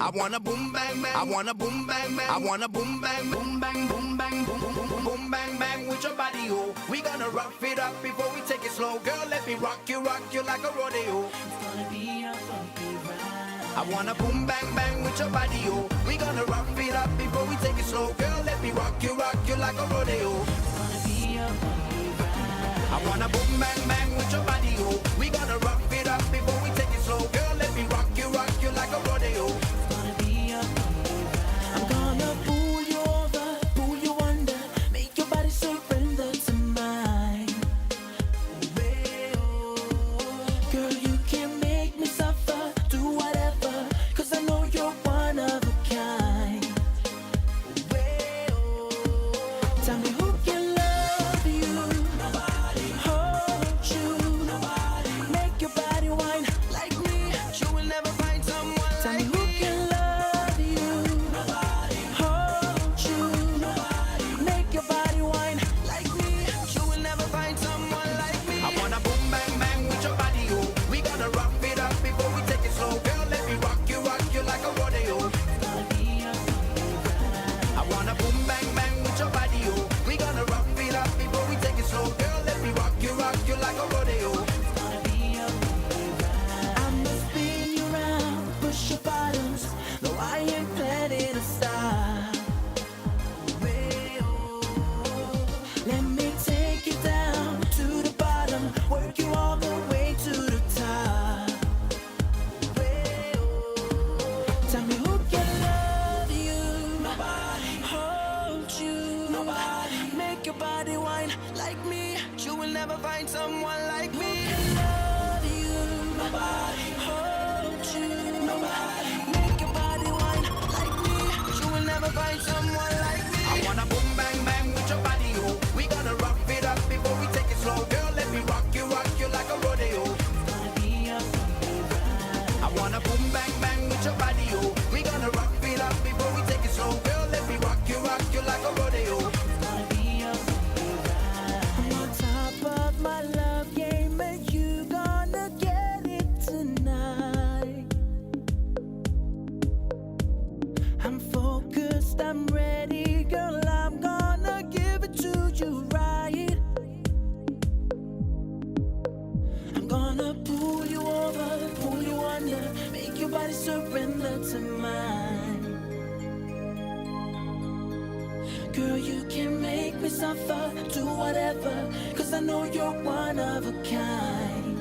I wanna boom bang bang. I wanna boom bang bang. I wanna boom bang boom bang boom bang boom boom boom boom bang bang with your body, oh. We gonna rough it up before we take it slow, girl. Let me rock you like a rodeo. It's gonna be a bumpy ride. I wanna boom bang bang with your body, oh. We gonna rough it up before we take it slow, girl. Let me rock you like a rodeo. It's gonna be a bumpy ride. I wanna boom bang bang with your body, oh. We gonna rough it up before we take it slow, girl. Let me rock you like a rodeo. It's gonna be a bumpy ride. I'm gonna pull you over, pull you under, make your body surrender to mine. Girl, you can make me suffer, do whatever, 'cause I know you're one of a kind. Tell me who can love you, nobody, hold you, nobody, make your body whine like me. You will never find someone Tell like me me. Who can love you, nobody, hold you, nobody, make your body whine like me. You will never find someone like me. I wanna boom bang bang with your body, oh. We gonna rough it up before we take it slow, girl. Let me rock you like a rodeo. It's gonna be a bumpy ride. I wanna boom bang bang with your body, oh. We gonna rough it up before we take it slow, girl. Let me rock you like a rodeo. It's gonna be a bumpy ride. I'ma spin you round, push your buttons. No, I ain't planning to stop. Let me take you down to the bottom, work you all the way to the top. Tell me who can love you, nobody, hold you, nobody, make your body whine like me. You will never find someone like me. Who can love you, nobody, hold you, nobody, make your body whine like me. You will never find someone like me. I wanna boom bang bang with your body, oh. We gonna rough it up before we take it slow, girl. Let me rock you like a rodeo. It's gonna be a bumpy ride. I wanna boom bang bang with your body, oh. We gonna rough it up before we take it slow, girl. Let me rock you like a rodeo. It's gonna be a bumpy ride. I'm on top of my love game and you gonna get it tonight. I'm focused, I'm ready, girl, I'm gonna give it to you right. I'm gonna pull you over, pull you under, make your body surrender to mine. Girl, you can make me suffer, do whatever, 'cause I know you're one of a kind.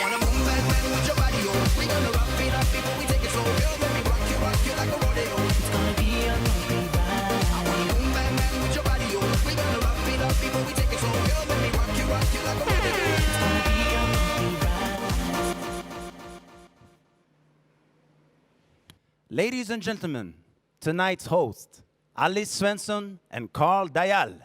Wanna boom bang bang with your body, oh. We gonna rough it up before we take it slow, girl. Let me rock you like a rodeo. It's gonna be a bumpy ride. I wanna boom bang bang with your body, oh. We gonna rough it up before we take it slow, girl. Let me rock you like a rodeo. It's gonna be a bumpy ride. Ladies and gentlemen, tonight's host, Alice Svensson and Carl Dayal.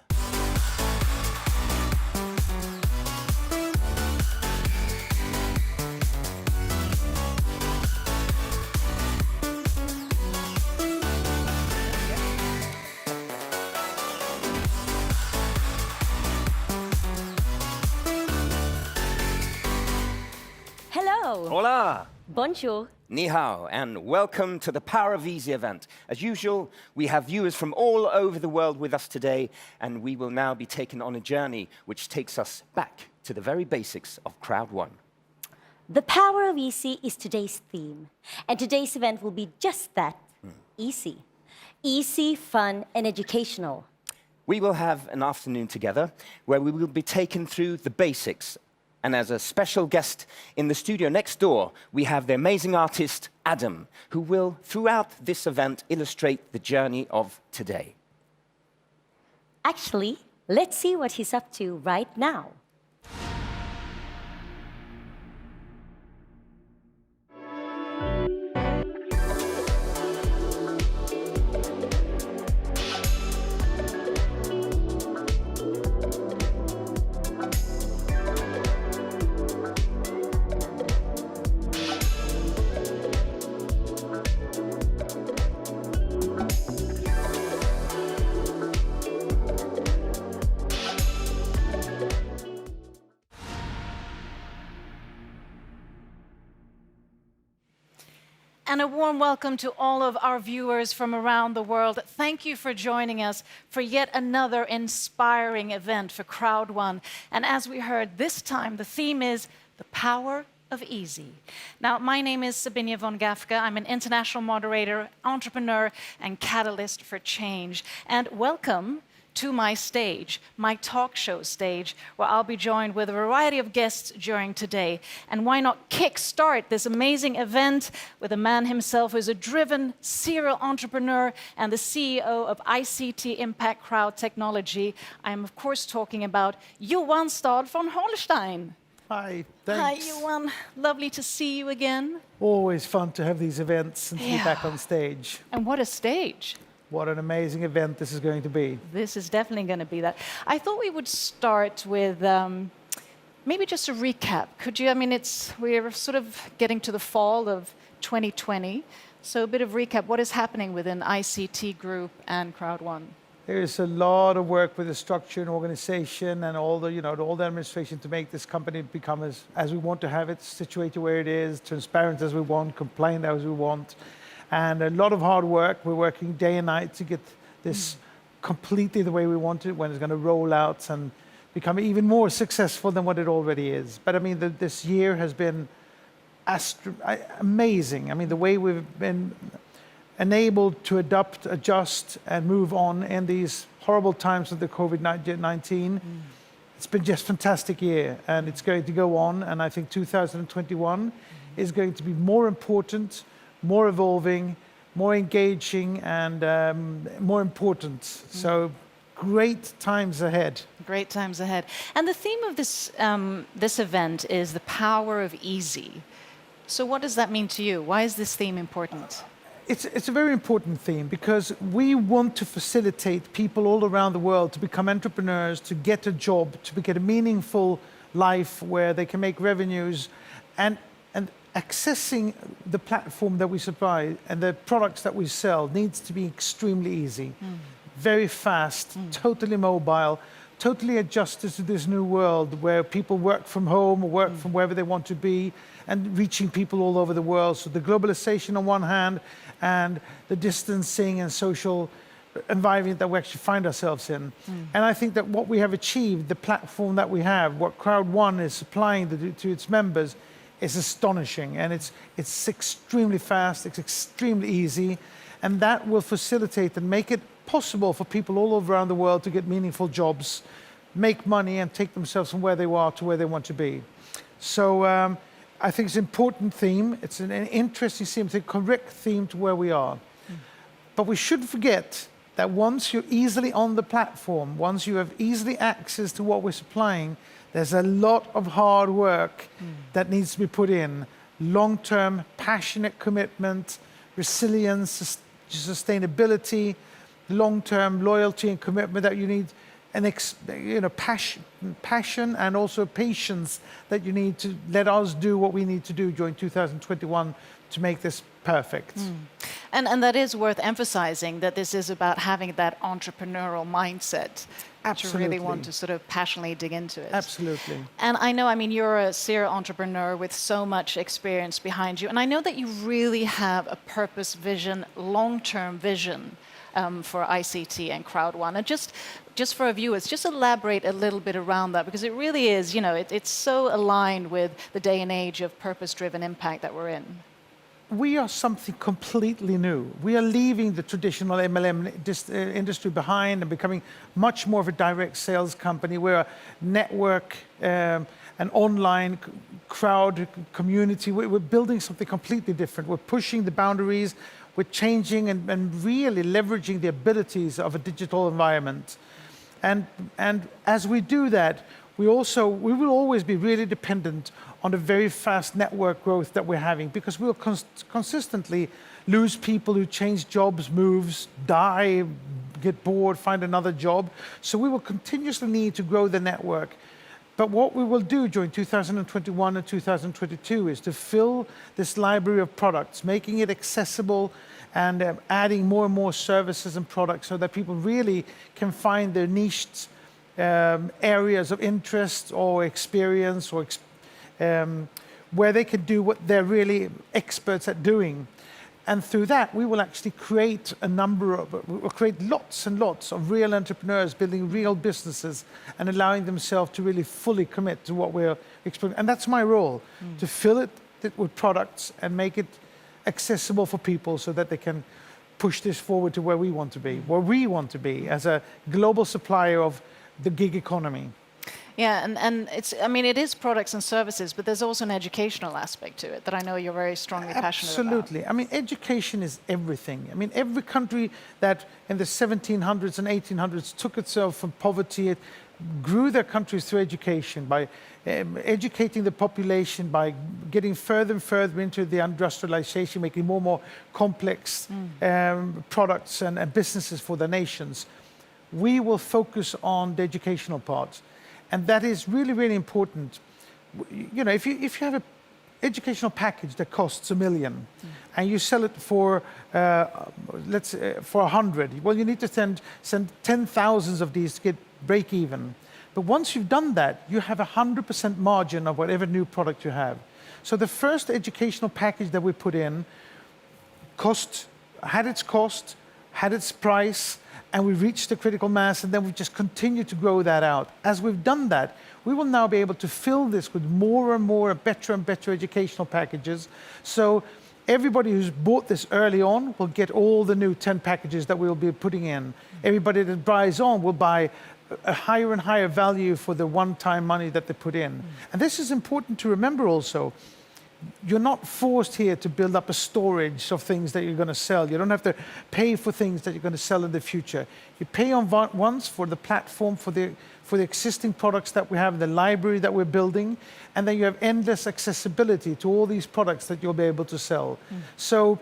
Hello, Hola, bonjour. ni hao, and welcome to the Power of Easy event. As usual, we have viewers from all over the world with us today, and we will now be taken on a journey which takes us back to the very basics of CROWD1. The power of easy is today's theme, and today's event will be just that, easy. Easy, fun, and educational. We will have an afternoon together where we will be taken through the basics. And as a special guest in the studio next door, we have the amazing artist, Adam, who will, throughout this event, illustrate the journey of today. Actually, let's see what he's up to right now. And a warm welcome to all of our viewers from around the world. Thank you for joining us for yet another inspiring event for CROWD1. And as we heard, this time the theme is the power of easy. Now, my name is Sabine von Gafka. I'm an international moderator, entrepreneur, and catalyst for change. And welcome to my stage, my talk show stage, where I'll be joined with a variety of guests during today. And why not kickstart this amazing event with a man himself who is a driven serial entrepreneur and the CEO of ICT Impact Crowd Technology. I'm, of course, talking about Johan Stad von Holstein. Hi, thanks. Hi, Johan. Lovely to see you again. Always fun to have these events and to be back on stage. And what a stage. What an amazing event this is going to be. This is definitely going to be that. I thought we would start with maybe just a recap. Could you, we're sort of getting to the fall of 2020. So a bit of recap. What is happening within ICT Group and CROWD1? There is a lot of work with the structure and organization and all the, all the administration to make this company become as we want to have it, situated where it is, transparent as we want, compliant as we want. And a lot of hard work. We're working day and night to get this completely the way we want it, when it's going to roll out and become even more successful than what it already is. But this year has been amazing. The way we've been enabled to adapt, adjust, and move on in these horrible times of the COVID-19. It's been just a fantastic year, and it's going to go on. And I think 2021 is going to be more important, more evolving, more engaging, and more important. So great times ahead. Great times ahead. And the theme of this, this event is the power of easy. So what does that mean to you? Why is this theme important? It's a very important theme because we want to facilitate people all around the world to become entrepreneurs, to get a job, to get a meaningful life where they can make revenues, and accessing the platform that we supply and the products that we sell needs to be extremely easy, very fast, totally mobile, totally adjusted to this new world where people work from home or work from wherever they want to be, and reaching people all over the world. So the globalization on one hand and the distancing and social environment that we actually find ourselves in. And I think that what we have achieved, the platform that we have, what CROWD1 is supplying to its members, is astonishing, and it's extremely fast, it's extremely easy, and that will facilitate and make it possible for people all around the world to get meaningful jobs, make money, and take themselves from where they are to where they want to be. So I think it's an important theme. It's an interesting theme, it's a correct theme to where we are. But we shouldn't forget that once you're easily on the platform, once you have easily access to what we're supplying, there's a lot of hard work that needs to be put in. Long-term, passionate commitment, resilience, sustainability, long-term loyalty and commitment that you need, and passion and also patience that you need to let us do what we need to do during 2021 to make this perfect. And that is worth emphasizing, that this is about having that entrepreneurial mindset. Absolutely. To really want to sort of passionately dig into it. Absolutely. And I know, you're a serial entrepreneur with so much experience behind you, and I know that you really have a purpose vision, long-term vision for ICT and CROWD1. And just for our viewers, just elaborate a little bit around that, because it really is, it's so aligned with the day and age of purpose-driven impact that we're in. We are something completely new. We are leaving the traditional MLM industry behind and becoming much more of a direct sales company. We're a network, an online crowd community. We're building something completely different. We're pushing the boundaries. We're changing and really leveraging the abilities of a digital environment. And as we do that, we will always be really dependent on the very fast network growth that we're having, because we'll consistently lose people who change jobs, moves, die, get bored, find another job. So we will continuously need to grow the network. But what we will do during 2021 and 2022 is to fill this library of products, making it accessible and adding more and more services and products so that people really can find their niched areas of interest or experience or where they can do what they're really experts at doing. And through that, we will actually create we'll create lots and lots of real entrepreneurs building real businesses and allowing themselves to really fully commit to what we're exploring. And that's my role, to fill it with products and make it accessible for people so that they can push this forward to where we want to be as a global supplier of the gig economy. Yeah, and I mean, it is products and services, but there's also an educational aspect to it that I know you're very strongly passionate about. Absolutely. I mean, education is everything. I mean, every country that in the 1700s and 1800s took itself from poverty, it grew their countries through education, by educating the population, by getting further and further into the industrialization, making more and more complex products and businesses for the nations. We will focus on the educational part. And that is really, really important. You know, if you have an educational package that costs $1 million and you sell it for, let's say, for 100, well, you need to send 10,000 of these to get break even. But once you've done that, you have 100% margin of whatever new product you have. So the first educational package that we put in had its cost, had its price, and we reached the critical mass, and then we just continue to grow that out. As we've done that, we will now be able to fill this with more and more better and better educational packages. So everybody who's bought this early on will get all the new 10 packages that we'll be putting in. Everybody that buys on will buy a higher and higher value for the one-time money that they put in. And this is important to remember also. You're not forced here to build up a storage of things that you're going to sell. You don't have to pay for things that you're going to sell in the future. You pay on once for the platform, for the existing products that we have, the library that we're building, and then you have endless accessibility to all these products that you'll be able to sell. So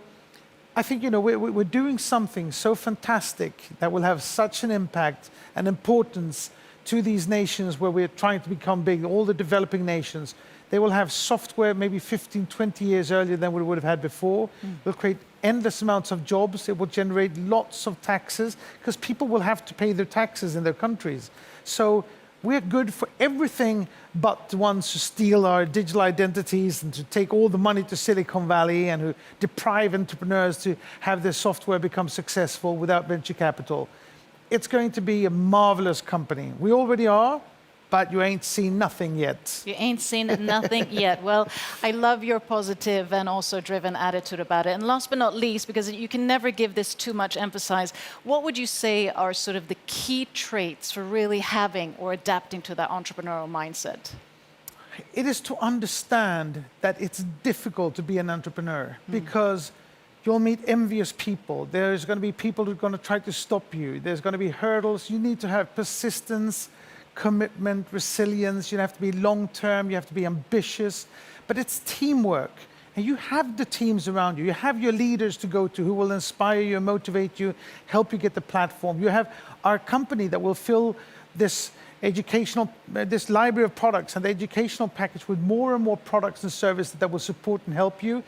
I think, you know, we're doing something so fantastic that will have such an impact and importance to these nations where we're trying to become big, all the developing nations. They will have software maybe 15, 20 years earlier than we would have had before. We'll create endless amounts of jobs. It will generate lots of taxes because people will have to pay their taxes in their countries. So we're good for everything but the ones who steal our digital identities and to take all the money to Silicon Valley and who deprive entrepreneurs to have their software become successful without venture capital. It's going to be a marvelous company. We already are. But you ain't seen nothing yet. You ain't seen nothing yet. Well, I love your positive and also driven attitude about it. And last but not least, because you can never give this too much emphasis, what would you say are sort of the key traits for really having or adapting to that entrepreneurial mindset? It is to understand that it's difficult to be an entrepreneur because you'll meet envious people. There's going to be people who are going to try to stop you. There's going to be hurdles. You need to have persistence, commitment, resilience. You have to be long-term, you have to be ambitious, but it's teamwork. And you have the teams around you. You have your leaders to go to who will inspire you, motivate you, help you get the platform. You have our company that will fill this this library of products and the educational package with more and more products and services that will support and help you.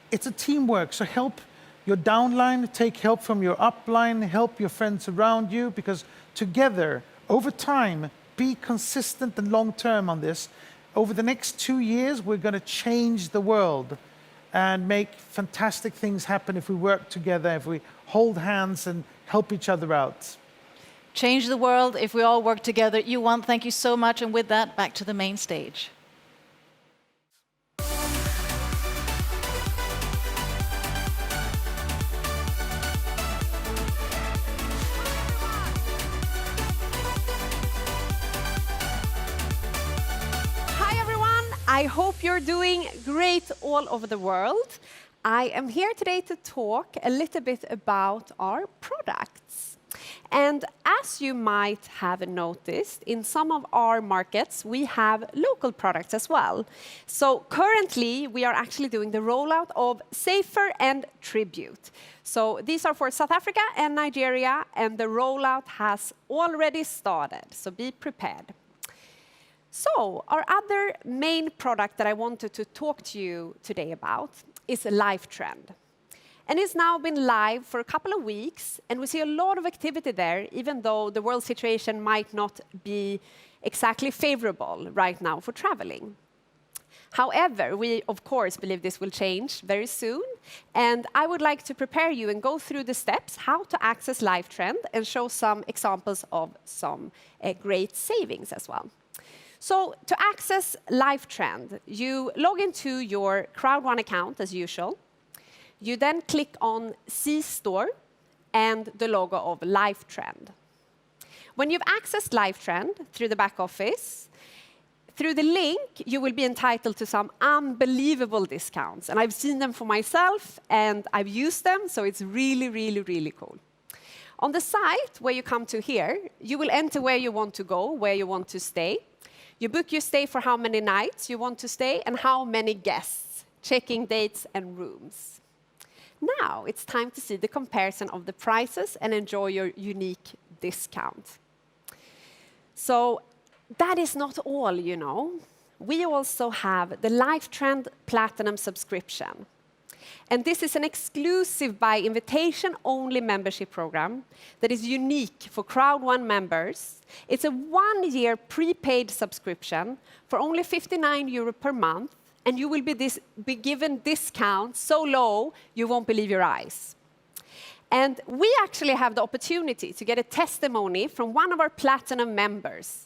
It's a teamwork, so help your downline, take help from your upline, help your friends around you, because together, over time, be consistent and long-term on this. Over the next 2 years, we're going to change the world and make fantastic things happen if we work together, if we hold hands and help each other out. Change the world if we all work together. Johan, thank you so much. And with that, back to the main stage. I hope you're doing great all over the world. I am here today to talk a little bit about our products. And as you might have noticed, in some of our markets, we have local products as well. So currently, we are actually doing the rollout of Safer and Tribute. So these are for South Africa and Nigeria, and the rollout has already started. So be prepared. So our other main product that I wanted to talk to you today about is LiveTrend. And it's now been live for a couple of weeks, and we see a lot of activity there, even though the world situation might not be exactly favorable right now for traveling. However, we, of course, believe this will change very soon. And I would like to prepare you and go through the steps how to access LiveTrend and show some examples of some great savings as well. So to access LiveTrend, you log into your CROWD1 account as usual. You then click on C Store and the logo of LiveTrend. When you've accessed LiveTrend through the back office, through the link, you will be entitled to some unbelievable discounts. And I've seen them for myself, and I've used them, so it's really, really, really cool. On the site, where you come to here, you will enter where you want to go, where you want to stay. You book your stay for how many nights you want to stay, and how many guests, checking dates and rooms. Now, it's time to see the comparison of the prices and enjoy your unique discount. So, that is not all, you know. We also have the LiveTrend Platinum subscription. And this is an exclusive by invitation-only membership program that is unique for CROWD1 members. It's a 1-year prepaid subscription for only €59 per month, and you will be given discounts so low you won't believe your eyes. And we actually have the opportunity to get a testimony from one of our Platinum members.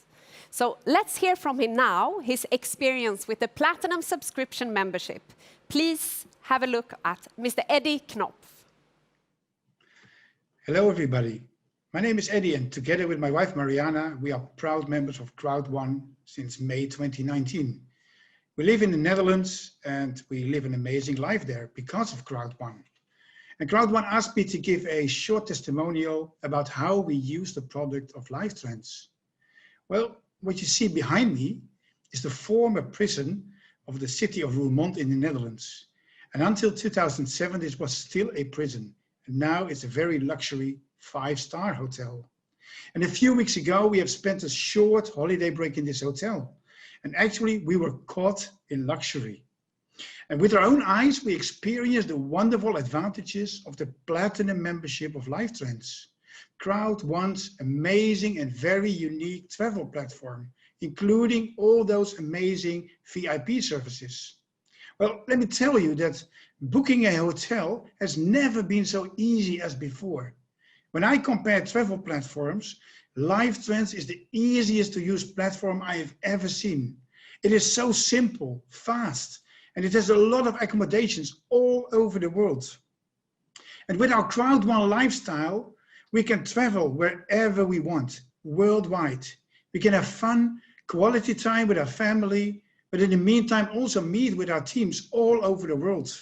So let's hear from him now, his experience with the Platinum subscription membership. Please have a look at Mr. Eddie Knopf. Hello, everybody. My name is Eddie, and together with my wife, Mariana, we are proud members of CROWD1 since May 2019. We live in the Netherlands, and we live an amazing life there because of CROWD1. And CROWD1 asked me to give a short testimonial about how we use the product of LiveTrends. Well, what you see behind me is the former prison of the city of Roermond in the Netherlands. And until 2007, this was still a prison. And now it's a very luxury 5-star hotel. And a few weeks ago, we have spent a short holiday break in this hotel. And actually, we were caught in luxury. And with our own eyes, we experienced the wonderful advantages of the Platinum membership of LiveTrends. CROWD1's amazing and very unique travel platform, including all those amazing VIP services. Well, let me tell you that booking a hotel has never been so easy as before. When I compare travel platforms, LiveTrends is the easiest to use platform I have ever seen. It is so simple, fast, and it has a lot of accommodations all over the world. And with our CROWD1 lifestyle, we can travel wherever we want, worldwide. We can have fun, quality time with our family, but in the meantime also meet with our teams all over the world.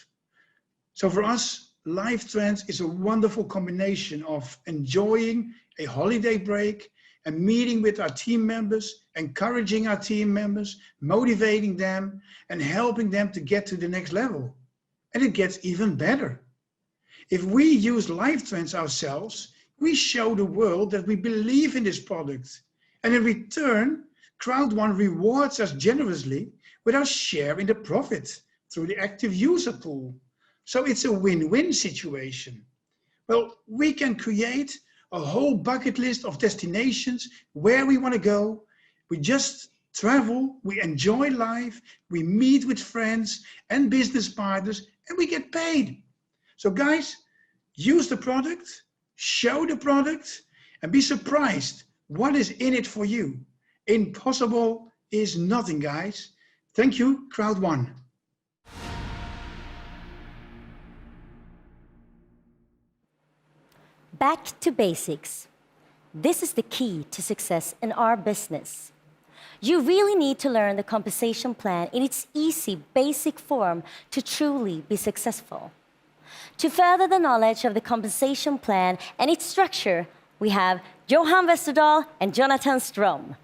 So for us, LiveTrends is a wonderful combination of enjoying a holiday break and meeting with our team members, encouraging our team members, motivating them, and helping them to get to the next level. And it gets even better. If we use LiveTrends ourselves, we show the world that we believe in this product. And in return, CROWD1 rewards us generously with our share in the profit through the active user pool. So it's a win-win situation. Well, we can create a whole bucket list of destinations where we want to go. We just travel, we enjoy life, we meet with friends and business partners, and we get paid. So guys, use the product, show the product, and be surprised what is in it for you. Impossible is nothing, guys. Thank you, CROWD1. Back to basics. This is the key to success in our business. You really need to learn the compensation plan in its easy, basic form to truly be successful. To further the knowledge of the compensation plan and its structure, we have Johan Westerdahl and Jonathan Strom.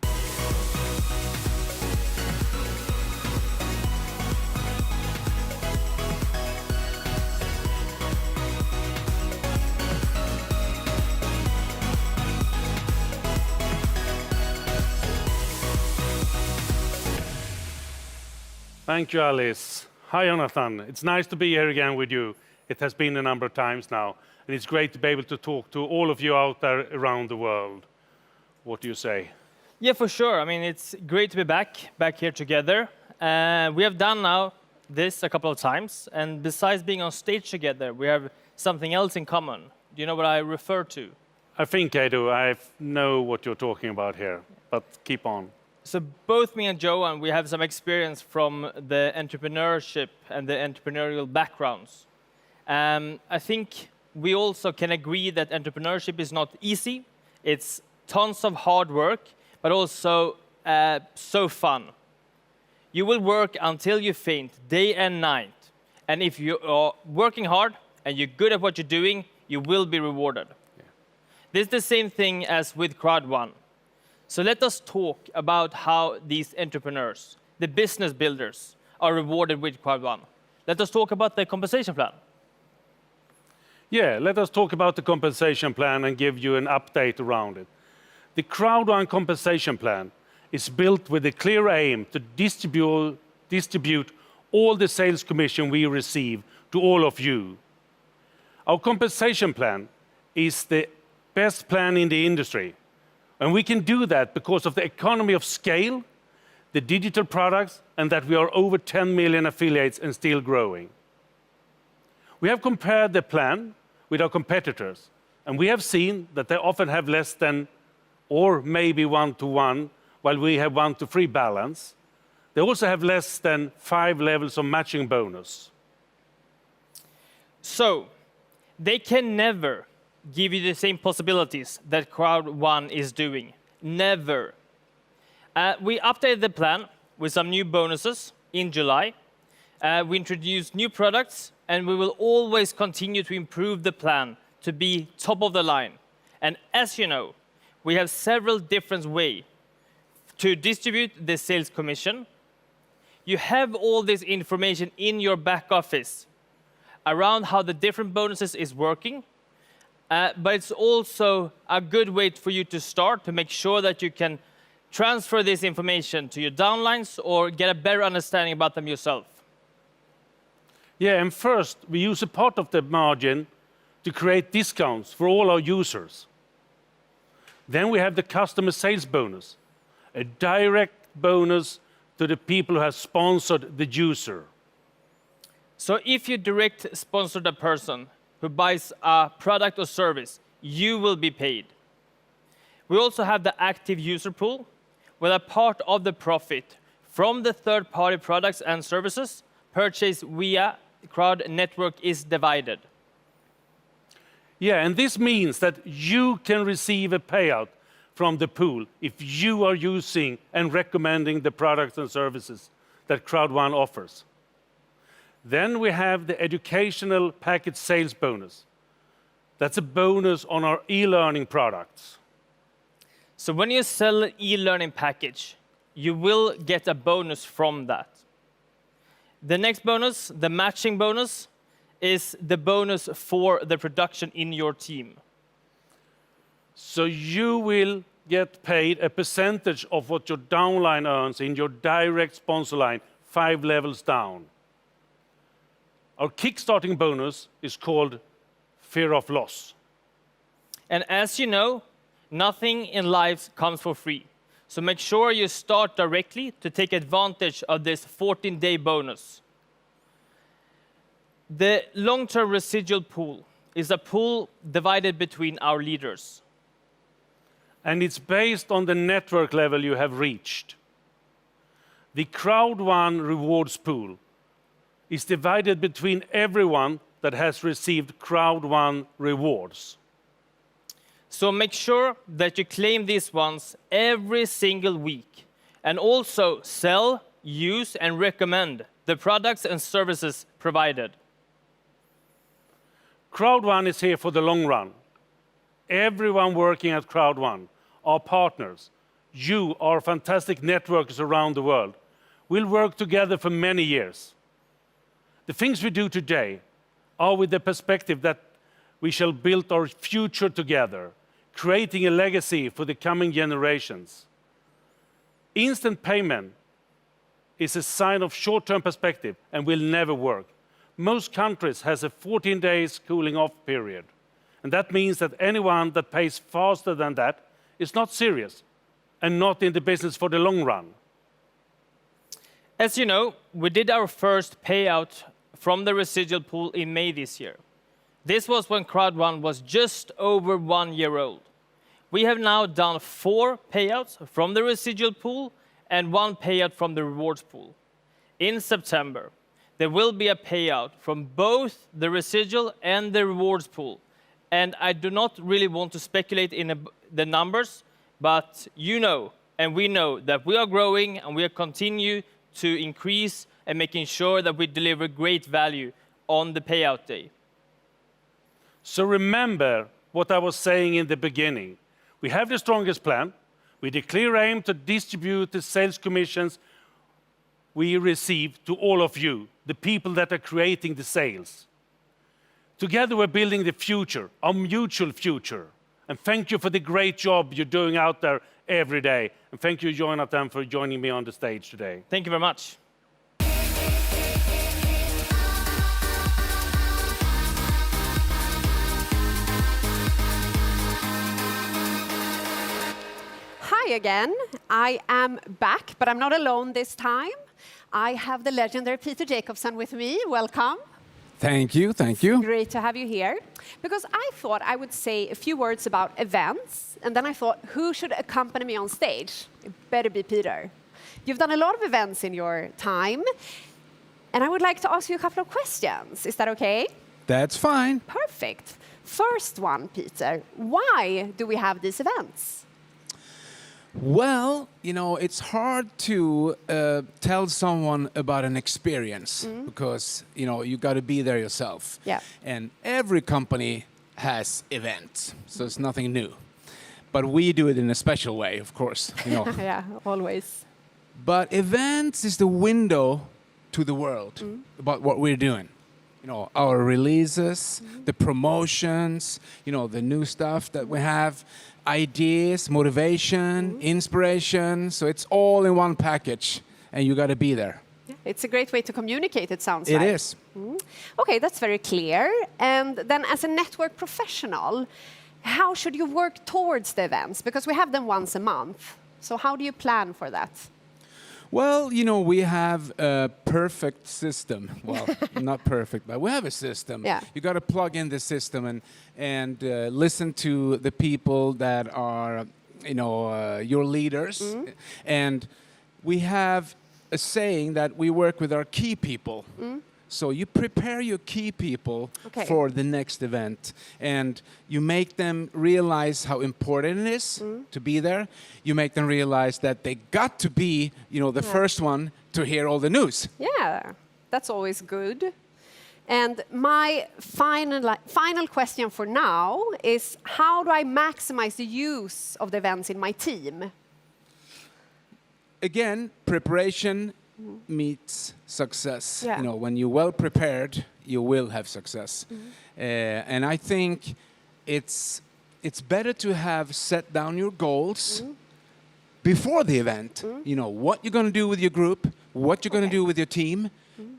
Thank you, Alice. Hi, Jonathan. It's nice to be here again with you. It has been a number of times now, and it's great to be able to talk to all of you out there around the world. What do you say? Yeah, for sure. I mean, it's great to be back here together. We have done now this a couple of times, and besides being on stage together, we have something else in common. Do you know what I refer to? I think I do. I know what you're talking about here, but keep on. So both me and Johan, we have some experience from the entrepreneurship and the entrepreneurial backgrounds. I think we also can agree that entrepreneurship is not easy. It's tons of hard work, but also so fun. You will work until you faint, day and night. And if you are working hard and you're good at what you're doing, you will be rewarded. Yeah. This is the same thing as with CROWD1. So let us talk about how these entrepreneurs, the business builders, are rewarded with CROWD1. Let us talk about the compensation plan. Yeah, let us talk about the compensation plan and give you an update around it. The CROWD1 compensation plan is built with a clear aim to distribute all the sales commission we receive to all of you. Our compensation plan is the best plan in the industry. And we can do that because of the economy of scale, the digital products, and that we are over 10 million affiliates and still growing. We have compared the plan with our competitors, and we have seen that they often have less than or maybe 1-to-1, while we have 1-to-3 balance. They also have less than 5 levels of matching bonus. So, they can never give you the same possibilities that CROWD1 is doing. Never. We updated the plan with some new bonuses in July. We introduced new products, and we will always continue to improve the plan to be top of the line. And as you know, we have several different ways to distribute the sales commission. You have all this information in your back office around how the different bonuses is working. But it's also a good way for you to start to make sure that you can transfer this information to your downlines or get a better understanding about them yourself. Yeah, and first, we use a part of the margin to create discounts for all our users. Then we have the customer sales bonus, a direct bonus to the people who have sponsored the user. So if you direct sponsor a person who buys a product or service, you will be paid. We also have the active user pool, where a part of the profit from the third-party products and services purchased via Crowd Network is divided. Yeah, and this means that you can receive a payout from the pool if you are using and recommending the products and services that CROWD1 offers. Then we have the educational package sales bonus. That's a bonus on our e-learning products. So when you sell an e-learning package, you will get a bonus from that. The next bonus, the matching bonus, is the bonus for the production in your team. So you will get paid a percentage of what your downline earns in your direct sponsor line, 5 levels down. Our kickstarting bonus is called fear of loss. And as you know, nothing in life comes for free. So make sure you start directly to take advantage of this 14-day bonus. The long-term residual pool is a pool divided between our leaders. And it's based on the network level you have reached. The CROWD1 rewards pool is divided between everyone that has received CROWD1 rewards. So make sure that you claim these ones every single week, and also sell, use, and recommend the products and services provided. CROWD1 is here for the long run. Everyone working at CROWD1, our partners, you, our fantastic networks around the world, will work together for many years. The things we do today are with the perspective that we shall build our future together, creating a legacy for the coming generations. Instant payment is a sign of short-term perspective and will never work. Most countries has a 14 days cooling off period. And that means that anyone that pays faster than that is not serious and not in the business for the long run. As you know, we did our first payout from the residual pool in May this year. This was when Crowd1 was just over 1 year old. We have now done 4 payouts from the residual pool and 1 payout from the rewards pool. In September, there will be a payout from both the residual and the rewards pool. And I do not really want to speculate in the numbers, but you know, and we know that we are growing and we are continue to increase and making sure that we deliver great value on the payout day. So remember what I was saying in the beginning. We have the strongest plan. We have a clear aim to distribute the sales commissions we receive to all of you, the people that are creating the sales. Together we're building the future, our mutual future. And thank you for the great job you're doing out there every day. And thank you, Jonathan, for joining me on the stage today. Thank you very much. Hi again. I am back, but I'm not alone this time. I have the legendary Peter Jacobson with me. Welcome. Thank you, thank you. Great to have you here. Because I thought I would say a few words about events, and then I thought, who should accompany me on stage? It better be Peter. You've done a lot of events in your time, and I would like to ask you a couple of questions. Is that okay? That's fine. Perfect. First one, Peter. Why do we have these events? Well, you know, it's hard to tell someone about an experience because, you know, you got to be there yourself. Yeah. And every company has events, so it's nothing new. But we do it in a special way, of course, you know. Yeah, always. But events is the window to the world about what we're doing. You know, our releases, the promotions, you know, the new stuff that we have, ideas, motivation, inspiration. So it's all in one package, and you got to be there. Yeah, it's a great way to communicate, it sounds It like. is. Okay, that's very clear. And then as a network professional, how should you work towards the events? Because we have them once a month. So how do you plan for that? Well, you know, we have a perfect system. Well, not perfect, but we have a system. Yeah. You got to plug in the system and listen to the people that are, you know, your leaders. And we have a saying that we work with our key people. So you prepare your key people for the next event, and you make them realize how important it is to be there. You make them realize that they got to be, you know, the first one to hear all the news. Yeah, that's always good. And my final question for now is, how do I maximize the use of the events in my team? Again, preparation meets success. Yeah. You know, when you're well prepared, you will have success. And I think it's better to have set down your goals before the event. You know, what you're going to do with your group, what you're going to do with your team.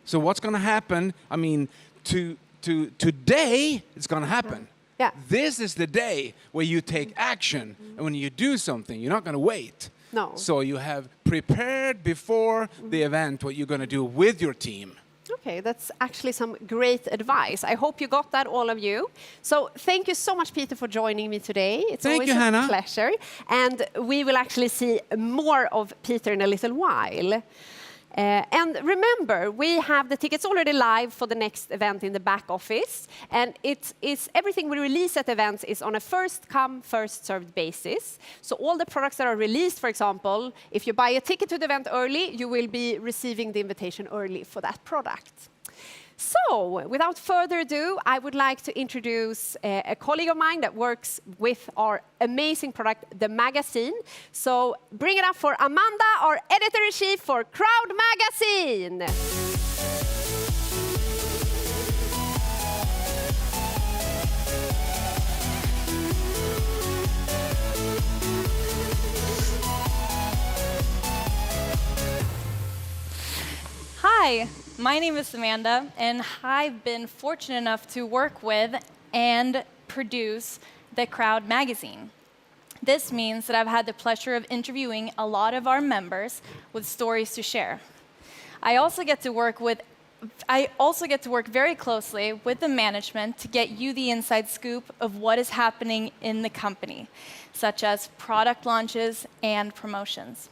So what's going to happen? I mean, today it's going to happen. Yeah. This is the day where you take action. And when you do something, you're not going to wait. No. So you have prepared before the event what you're going to do with your team. Okay, that's actually some great advice. I hope you got that, all of you. So thank you so much, Peter, for joining me today. It's Thank always you, a Hannah. pleasure. And we will actually see more of Peter in a little while. And remember, we have the tickets already live for the next event in the back office. And everything we release at events is on a first-come, first-served basis. So all the products that are released, for example, if you buy a ticket to the event early, you will be receiving the invitation early for that product. So, without further ado, I would like to introduce a colleague of mine that works with our amazing product, the magazine. So, bring it up for Amanda, our editor-in-chief for CROWD Magazine. Hi, my name is Amanda, and I've been fortunate enough to work with and produce the CROWD magazine. This means that I've had the pleasure of interviewing a lot of our members with stories to share. I also get to work very closely with the management to get you the inside scoop of what is happening in the company, such as product launches and promotions.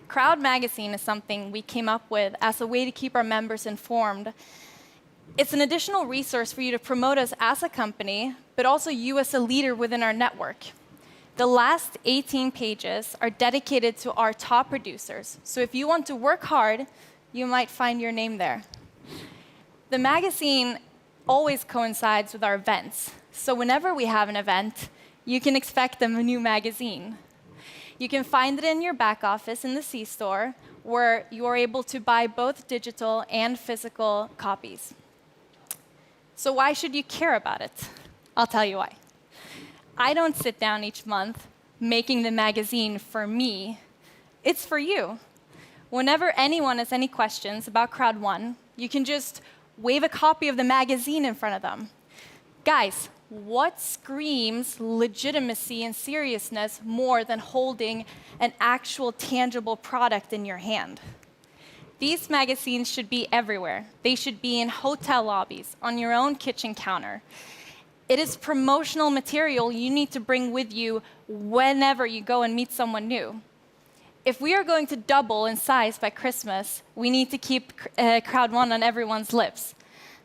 CROWD Magazine is something we came up with as a way to keep our members informed. It's an additional resource for you to promote us as a company, but also you as a leader within our network. The last 18 pages are dedicated to our top producers, so if you want to work hard, you might find your name there. The magazine always coincides with our events, so whenever we have an event, you can expect a new magazine. You can find it in your back office in the C-store, where you are able to buy both digital and physical copies. So why should you care about it? I'll tell you why. I don't sit down each month making the magazine for me. It's for you. Whenever anyone has any questions about CROWD1, you can just wave a copy of the magazine in front of them. Guys, what screams legitimacy and seriousness more than holding an actual tangible product in your hand? These magazines should be everywhere. They should be in hotel lobbies, on your own kitchen counter. It is promotional material you need to bring with you whenever you go and meet someone new. If we are going to double in size by Christmas, we need to keep CROWD1 on everyone's lips.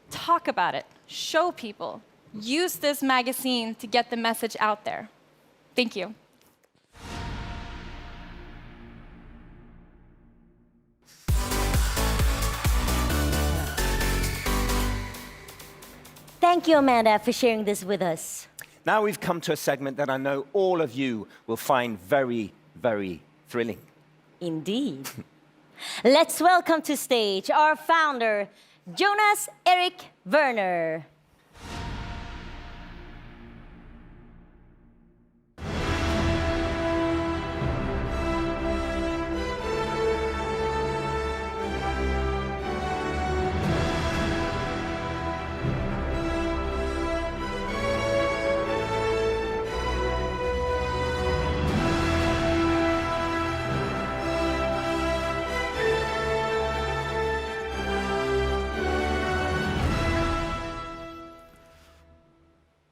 Talk about it. Show people. Use this magazine to get the message out there. Thank you. Thank you, Amanda, for sharing this with us. Now we've come to a segment that I know all of you will find very, very thrilling. Indeed. Let's welcome to stage our founder, Jonas Erik Werner.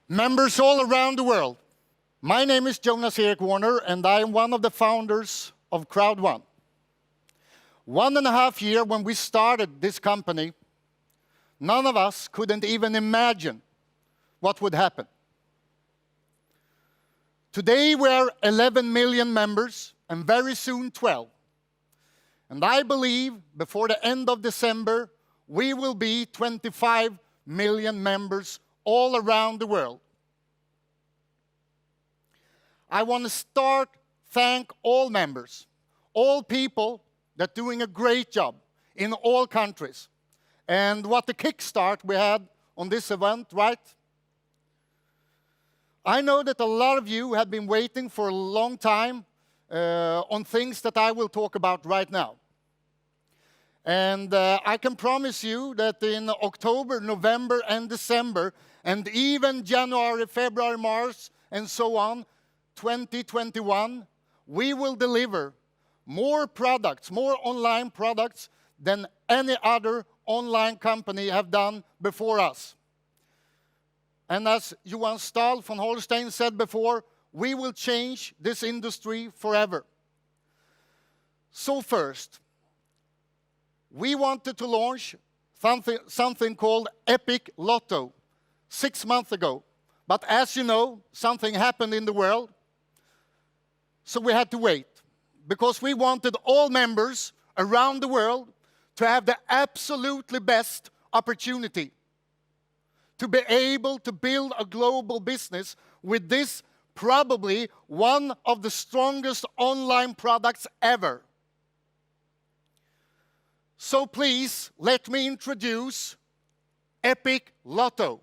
Members all around the world, my name is Jonas Erik Werner, and I am one of the founders of CROWD1. 1.5 years when we started this company, none of us couldn't even imagine what would happen. Today we're 11 million members, and very soon 12. And I believe before the end of December, we will be 25 million members all around the world. I want to thank all members, all people that are doing a great job in all countries. And what the kickstart we had on this event, right? I know that a lot of you have been waiting for a long time on things that I will talk about right now. And I can promise you that in October, November, and December, and even January, February, March, and so on, 2021, we will deliver more products, more online products than any other online company have done before us. And as Johan Stahl von Holstein said before, we will change this industry forever. So first, we wanted to launch something called Epic Lotto 6 months ago. But as you know, something happened in the world, so we had to wait. Because we wanted all members around the world to have the absolutely best opportunity to be able to build a global business with this probably one of the strongest online products ever. So please, let me introduce Epic Lotto.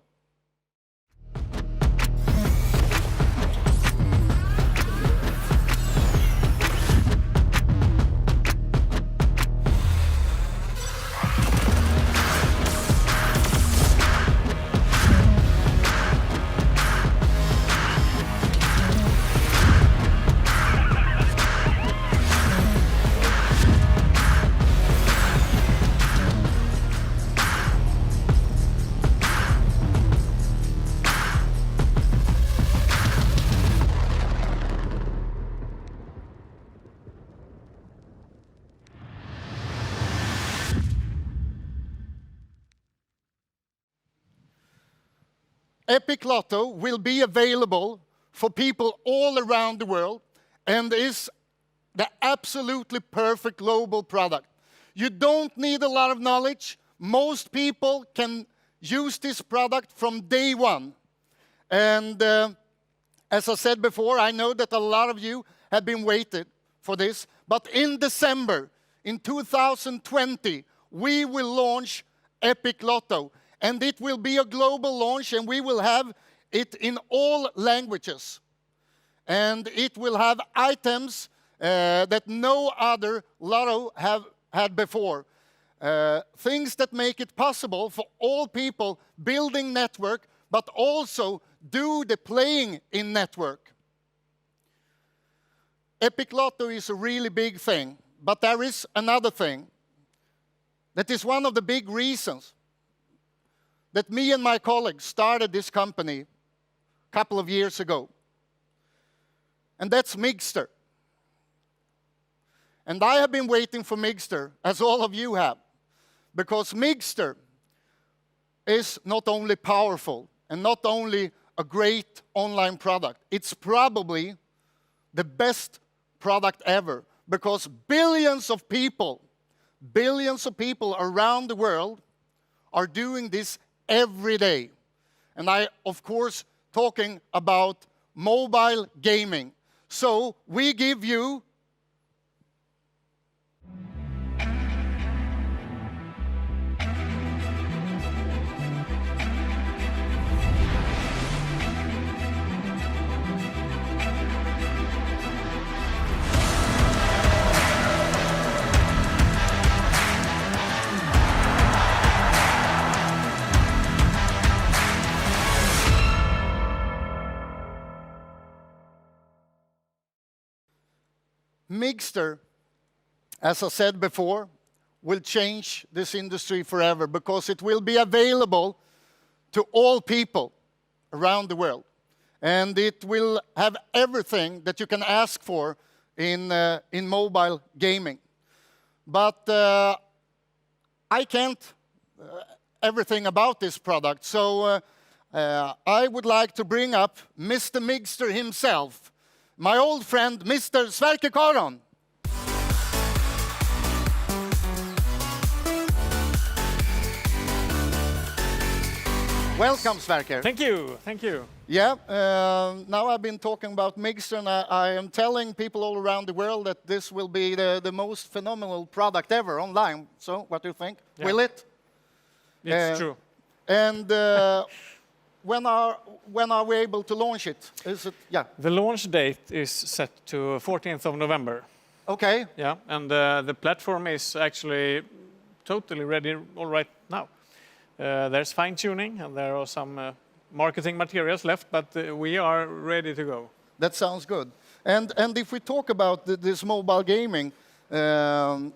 Epic Lotto will be available for people all around the world and is the absolutely perfect global product. You don't need a lot of knowledge. Most people can use this product from day one. And as I said before, I know that a lot of you have been waiting for this. But in December, in 2020, we will launch Epic Lotto. And it will be a global launch, and we will have it in all languages. And it will have items that no other lotto have had before. Things that make it possible for all people building network, but also do the playing in network. Epic Lotto is a really big thing, but there is another thing that is one of the big reasons that me and my colleagues started this company a couple of years ago. And that's Migster. And I have been waiting for Migster, as all of you have, because Migster is not only powerful and not only a great online product, it's probably the best product ever, because billions of people around the world are doing this every day. And I, of course, talking about mobile gaming. So we give you Migster, as I said before, will change this industry forever because it will be available to all people around the world. And it will have everything that you can ask for in mobile gaming. But I can't everything about this product, so I would like to bring up Mr. Migster himself, my old friend, Mr. Sverker Karon. Welcome, Sverker. Thank you, thank you. Yeah, now I've been talking about Migster, and I am telling people all around the world that this will be the most phenomenal product ever online. So, what do you think? Yeah. Will it? It's true. And when are we able to launch it? Is it? Yeah. The launch date is set to 14th of November. Okay. Yeah, and the platform is actually totally ready all right now. There's fine-tuning, and there are some marketing materials left, but we are ready to go. That sounds good. And if we talk about this mobile gaming,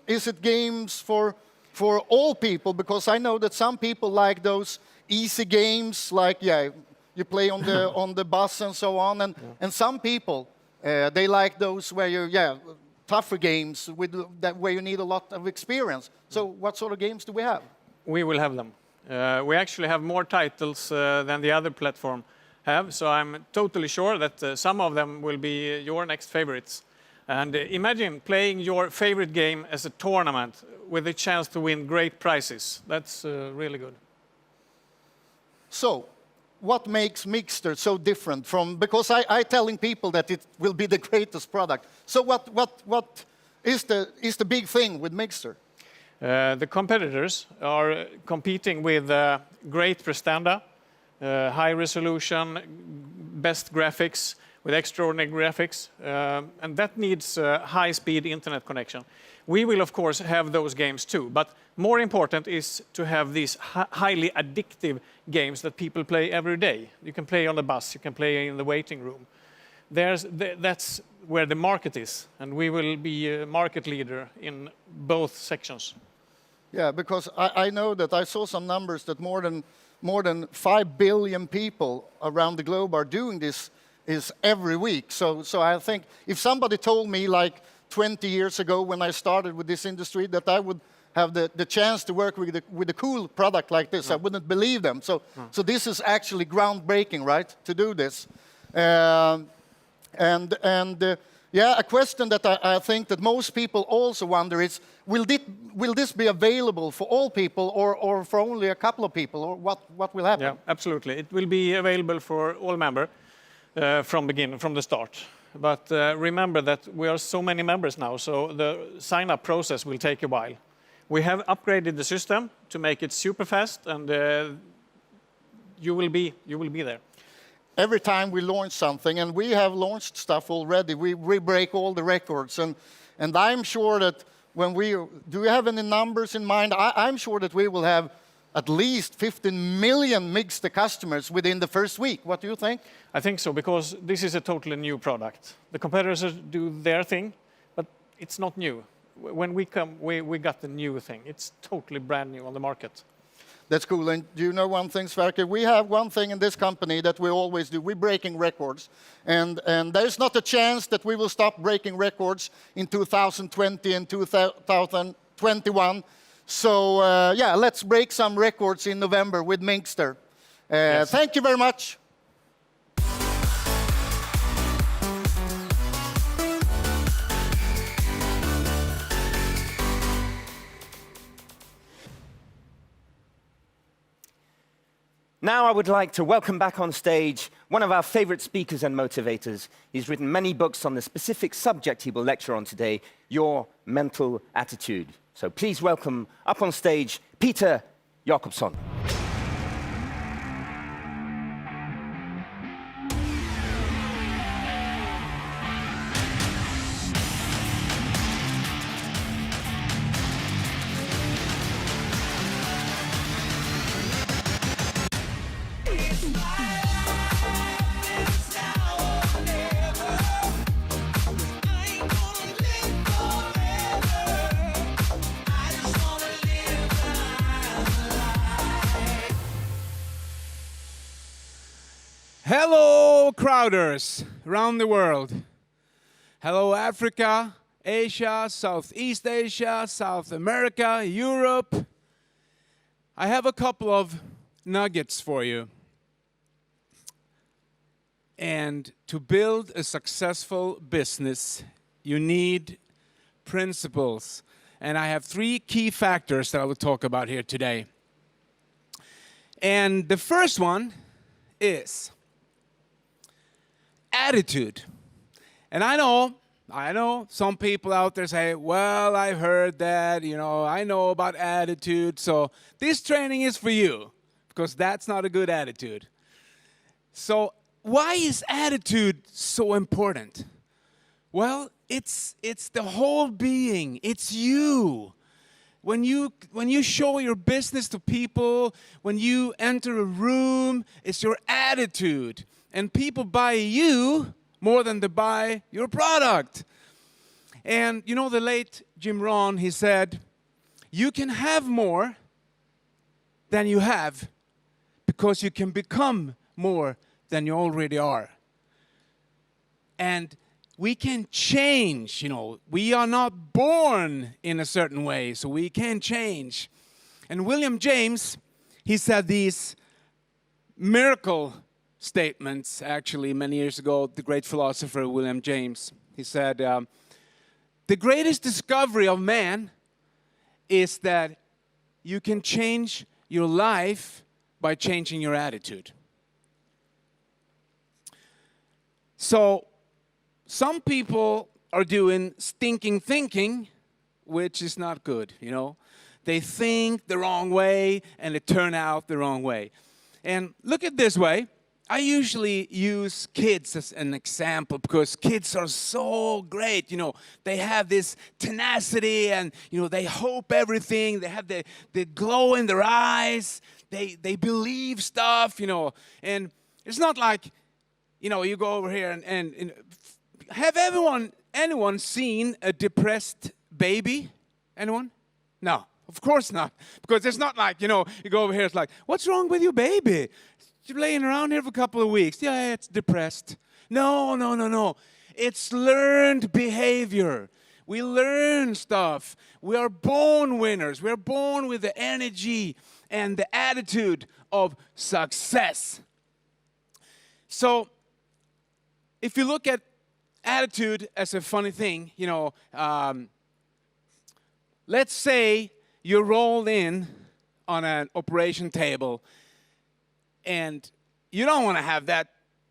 is it games for all people? Because I know that some people like those easy games, like you play on the on the bus and so on, and some people they like those where you tougher games with that where you need a lot of experience. So what sort of games do we have? We will have them. We actually have more titles than the other platform have, so I'm totally sure that some of them will be your next favorites. And imagine playing your favorite game as a tournament with a chance to win great prizes. That's really good. So, what makes Migster so different from, because I telling people that it will be the greatest product. So what is the big thing with Migster? The competitors are competing with great prestanda, high resolution, best graphics, with extraordinary graphics, and that needs high-speed internet connection. We will, of course, have those games too, but more important is to have these highly addictive games that people play every day. You can play on the bus, you can play in the waiting room. That's where the market is, and we will be a market leader in both sections. Yeah, because I know that I saw some numbers that more than 5 billion people around the globe are doing this every week. So I think if somebody told me like 20 years ago when I started with this industry that I would have the chance to work with a cool product like this. I wouldn't believe them. So this is actually groundbreaking, right, to do this. Yeah, a question that I think that most people also wonder is, will this be available for all people or for only a couple of people, or what will happen? Yeah, absolutely. It will be available for all members from the start. But remember that we are so many members now, so the sign-up process will take a while. We have upgraded the system to make it super fast, and you will be there. Every time we launch something, and we have launched stuff already, we break all the records. And I'm sure that when do you have any numbers in mind? I'm sure that we will have at least 15 million mixed customers within the first week. What do you think? I think so, because this is a totally new product. The competitors do their thing, but it's not new. When we come, we got the new thing. It's totally brand new on the market. That's cool. And do you know one thing, Sverker? We have one thing in this company that we always do. We're breaking records. And there's not a chance that we will stop breaking records in 2020 and 2021. So, yeah, let's break some records in November with Minkster. Yes. Thank you very much. Now I would like to welcome back on stage one of our favorite speakers and motivators. He's written many books on the specific subject he will lecture on today, your mental attitude. So please welcome up on stage, Peter Jakobsson. Hello, crowders around the world. Hello, Africa, Asia, Southeast Asia, South America, Europe. I have a couple of nuggets for you. And to build a successful business, you need principles. And I have 3 key factors that I will talk about here today. And the first one is attitude. And I know some people out there say, well, I heard that, I know about attitude, so this training is for you, because that's not a good attitude. So why is attitude so important? Well, it's the whole being. It's you. When you show your business to people, when you enter a room, it's your attitude. And people buy you more than they buy your product. And the late Jim Rohn, he said, you can have more than you have because you can become more than you already are. And we can change, we are not born in a certain way, so we can change. And William James, he said these miracle statements, actually, many years ago, the great philosopher William James. He said, the greatest discovery of man is that you can change your life by changing your attitude. So, some people are doing stinking thinking, which is not good, They think the wrong way, and it turn out the wrong way. And look at this way. I usually use kids as an example because kids are so great. They have this tenacity and, they hope everything. They have the glow in their eyes. They believe stuff, And it's not like, you go over here and have anyone seen a depressed baby? Anyone? No, of course not. Because it's not like, you go over here, it's like, what's wrong with your baby? You're laying around here for a couple of weeks. Yeah, it's depressed. No. It's learned behavior. We learn stuff. We are born winners. We are born with the energy and the attitude of success. So if you look at attitude as a funny thing, you know, let's say you're rolled in on an operation table and you don't want to have that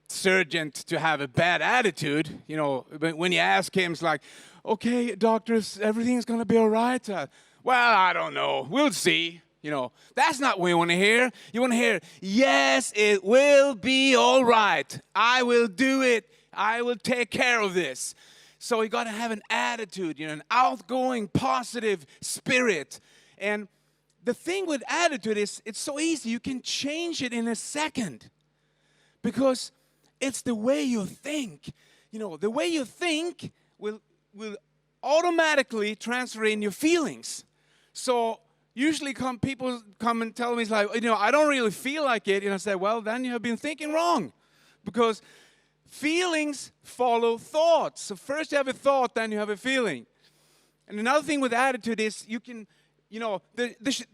surgeon to have a bad attitude. You know, when you ask him, it's like, okay, doctors, everything's going to be all right. Well, I don't know. We'll see. You know, that's not what you want to hear. You want to hear, yes, it will be all right. I will do it. I will take care of this. So you got to have an attitude, you know, an outgoing, positive spirit. And the thing with attitude is it's so easy. You can change it in a second because it's the way you think. You know, the way you think will automatically transfer in your feelings. So usually people come and tell me, it's like, you know, I don't really feel like it. And I say, well, then you have been thinking wrong because feelings follow thoughts. So first you have a thought, then you have a feeling. And another thing with attitude is you can, you know,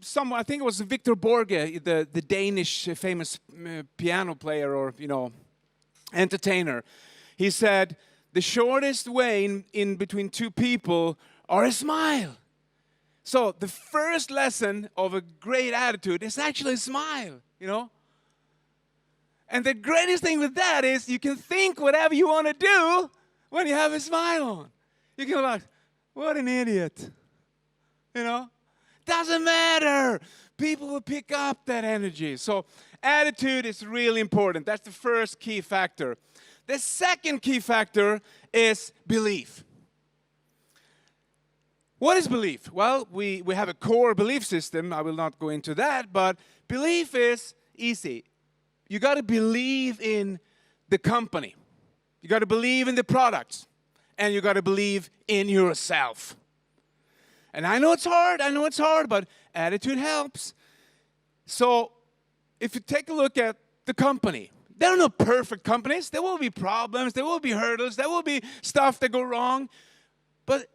someone, I think it was Victor Borge, the Danish famous piano player or, you know, entertainer. He said, the shortest way in between two people are a smile. So the first lesson of a great attitude is actually a smile, you know. And the greatest thing with that is you can think whatever you want to do when you have a smile on. You can be like, what an idiot. You know? Doesn't matter. People will pick up that energy. So attitude is really important. That's the first key factor. The second key factor is belief. What is belief? Well, we have a core belief system. I will not go into that, but belief is easy. You got to believe in the company. You got to believe in the products. And you got to believe in yourself. And I know it's hard, but attitude helps. So if you take a look at the company, there are no perfect companies. There will be problems, there will be hurdles, there will be stuff that go wrong. But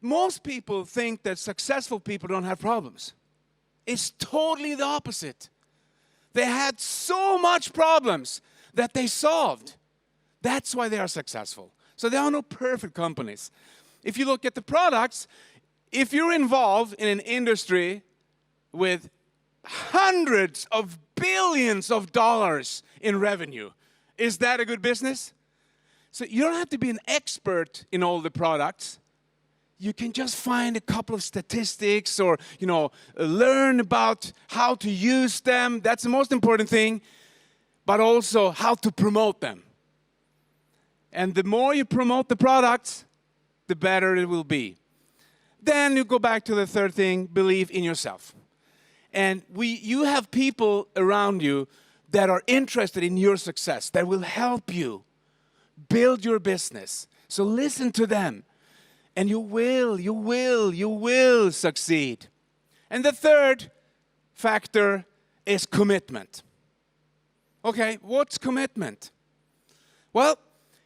most people think that successful people don't have problems. It's totally the opposite. They had so much problems that they solved. That's why they are successful. So there are no perfect companies. If you look at the products, if you're involved in an industry with hundreds of billions of dollars in revenue, is that a good business? So you don't have to be an expert in all the products. You can just find a couple of statistics or, you know, learn about how to use them. That's the most important thing. But also how to promote them. And the more you promote the products, the better it will be. Then you go back to the third thing, believe in yourself. And you have people around you that are interested in your success, that will help you build your business. So listen to them. And you will succeed. And the third factor is commitment. Okay, what's commitment? Well,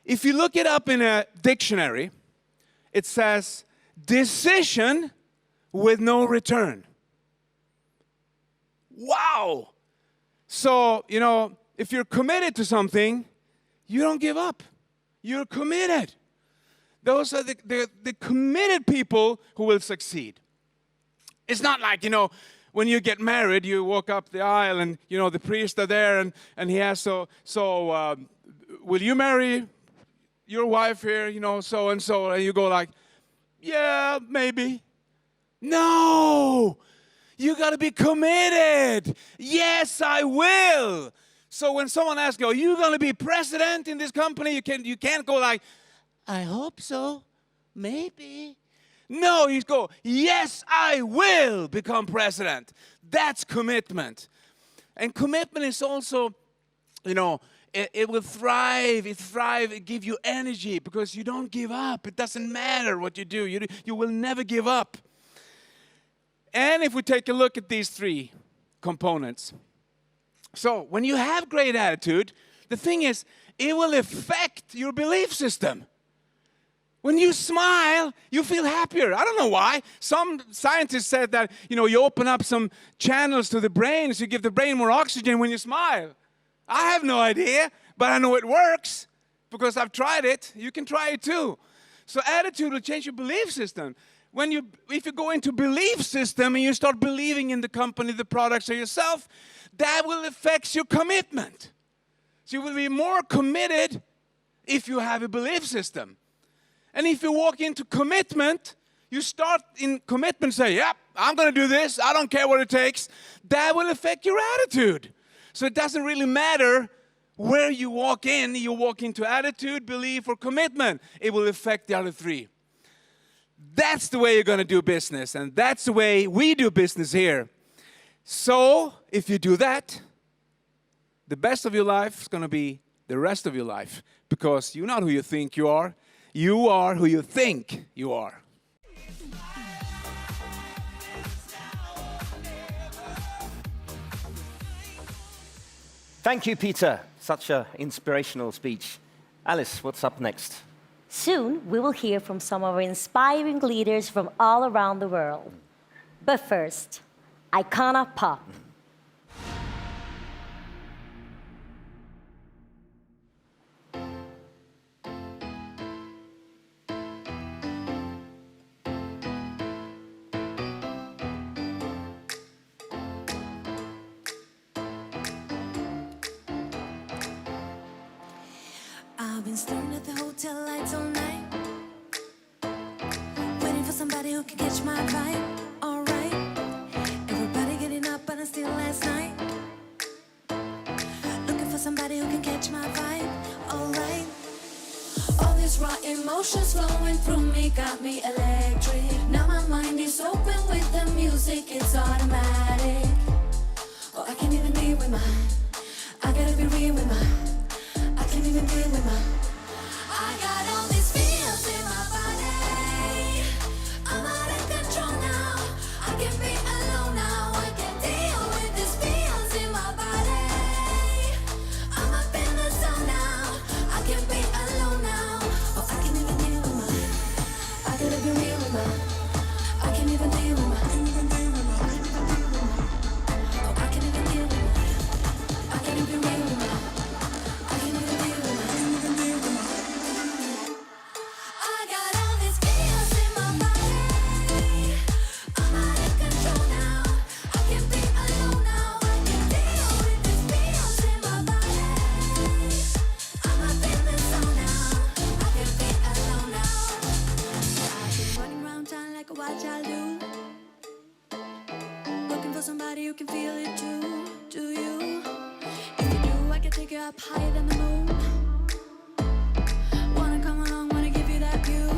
if you look it up in a dictionary, it says decision with no return. Wow! So, you know, if you're committed to something, you don't give up. You're committed. Those are the committed people who will succeed. It's not like, you know, when you get married, you walk up the aisle and, you know, the priest are there and he asks, will you marry your wife here, you know, so and so? And you go like, yeah, maybe. No! You got to be committed. Yes, I will. So when someone asks you, are you going to be president in this company? You can't go like, I hope so. Maybe. No, you go, yes, I will become president. That's commitment. And commitment is also, you know, it will thrive. It give you energy because you don't give up. It doesn't matter what you do. You will never give up. And if we take a look at these three components. So when you have great attitude, the thing is, it will affect your belief system. When you smile, you feel happier. I don't know why. Some scientists said that, you open up some channels to the brain, so you give the brain more oxygen when you smile. I have no idea, but I know it works because I've tried it. You can try it too. So attitude will change your belief system. If you go into belief system and you start believing in the company, the products, or yourself, that will affect your commitment. So you will be more committed if you have a belief system. And if you walk into commitment, you start in commitment, say, yep, I'm going to do this. I don't care what it takes. That will affect your attitude. So it doesn't really matter where you walk in. You walk into attitude, belief, or commitment. It will affect the other three. That's the way you're going to do business. And that's the way we do business here. So if you do that, the best of your life is going to be the rest of your life. Because you're not who you think you are. You are who you think you are. Thank you, Peter. Such an inspirational speech. Alice, what's up next? Soon, we will hear from some of our inspiring leaders from all around the world. But first, Icona Pop. I've been staring at the hotel lights all night, waiting for somebody who can catch my vibe. Alright, everybody getting up, but I'm still last night, looking for somebody who can catch my vibe. Alright, all these raw emotions flowing through me got me electric. Now my mind is open with the music, it's automatic. Oh, I can't even deal with mine. I gotta be real with mine. I can't even deal with mine. I got all these feels in my body. I'm out of control now. I can't be alone now. I can't deal with these feels in my body. I'm up in the zone now. I can't be alone now. Oh, I can't even deal with mine. I gotta be real with mine. I can't even deal with mine. Oh, I can't even deal with mine. I can't even deal with mine. I can't even deal with mine. I got all these feels in my body. I'm out of control now. I can't be alone now. I can't deal with these feels in my body. I'm up in the zone now. I can't be alone now. I've been running around town like a wild child do, looking for somebody who can feel it too. Do you? If you do, I can take you up higher than the moon. Wanna come along, wanna give you that view.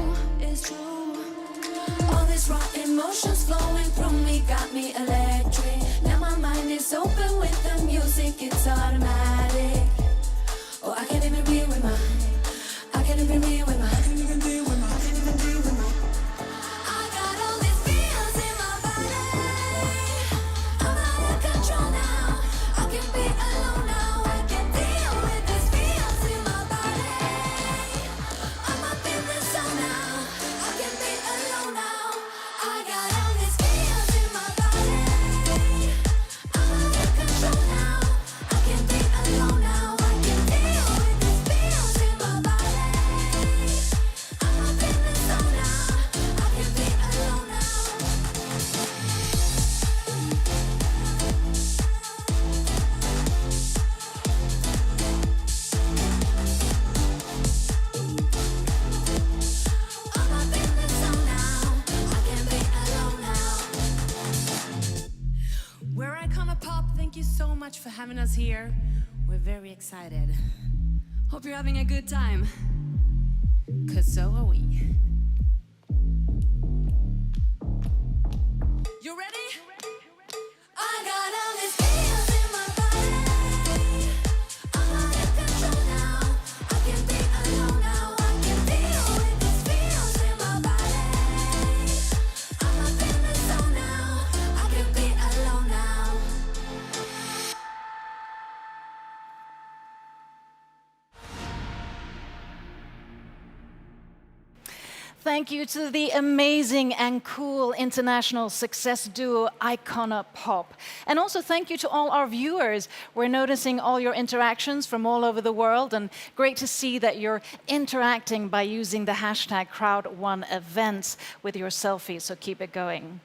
It's true. All these raw emotions flowing through me got me electric. Now my mind is open with the music, it's automatic. Oh, I can't even deal with mine. I can't even deal with mine. I can't even deal with mine. I can't even deal with mine. I got all these feels in my body. I'm out of control now. I can't be alone now. I can't deal with these feels in my body. I'm up in the zone now. I can't be alone now. I got all these feels in my body. I'm out of control now. I can't be alone now. I can't deal with these feels in my body. I'm up in the zone now. I can't be alone now. I'm up in the zone now. I can't be alone now. We're Icona Pop. Thank you so much for having us here. We're very excited. Hope you're having a good time. 'Cause so are we. You ready? I got all these feels in my body. I'm out of control now. I can't be alone now. I can't deal with these feels in my body. I'm up in the zone now. I can't be alone now. Thank you to the amazing and cool international success duo Icona Pop. And also thank you to all our viewers. We're noticing all your interactions from all over the world, and great to see that you're interacting by using the hashtag CROWD1events with your selfies, so keep it going.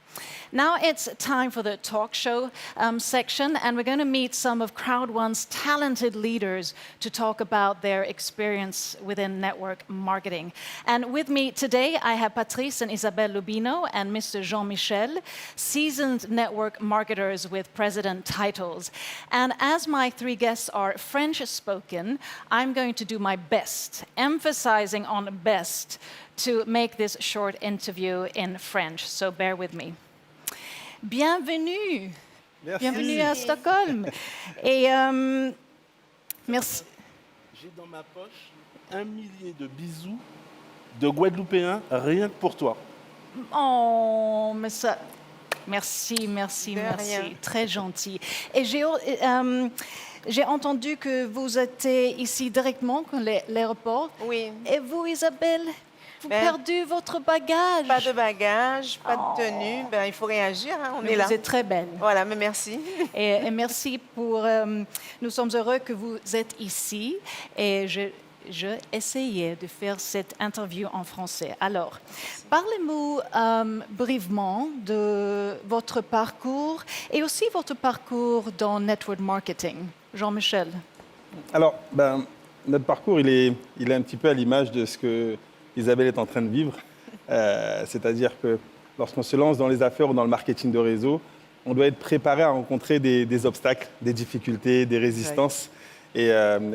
Now it's time for the talk show section, and we're going to meet some of CROWD1's talented leaders to talk about their experience within network marketing. And with me today, I have Patrice and Isabelle Lubino and Mr. Jean-Michel, seasoned network marketers with president titles. And as my three guests are French-spoken, I'm going to do my best, emphasizing on best, to make this short interview in French, so bear with me. Bienvenue. Merci. Bienvenue à Stockholm. Et merci. J'ai dans ma poche 1 millier de bisous de Guadeloupéens rien que pour toi. Oh, mais ça... Merci, merci, De merci. rien. Très gentil. Et j'ai entendu que vous étiez ici directement à l'aéroport. Oui. Et vous, Isabelle, vous Ben, perdu votre bagage. Pas de bagage, pas de tenue. Ben, il faut réagir, hein, on Mais est là. vous êtes très belle. Voilà, mais merci. Et merci pour... nous sommes heureux que vous êtes ici. Et je essayais de faire cette interview en français. Alors, parlez-nous brièvement de votre parcours et aussi votre parcours dans network marketing. Jean-Michel. Alors, notre parcours, il est un petit peu à l'image de ce que Isabelle est en train de vivre. C'est-à-dire que lorsqu'on se lance dans les affaires ou dans le marketing de réseau, on doit être préparé à rencontrer des obstacles, des difficultés, des résistances. Et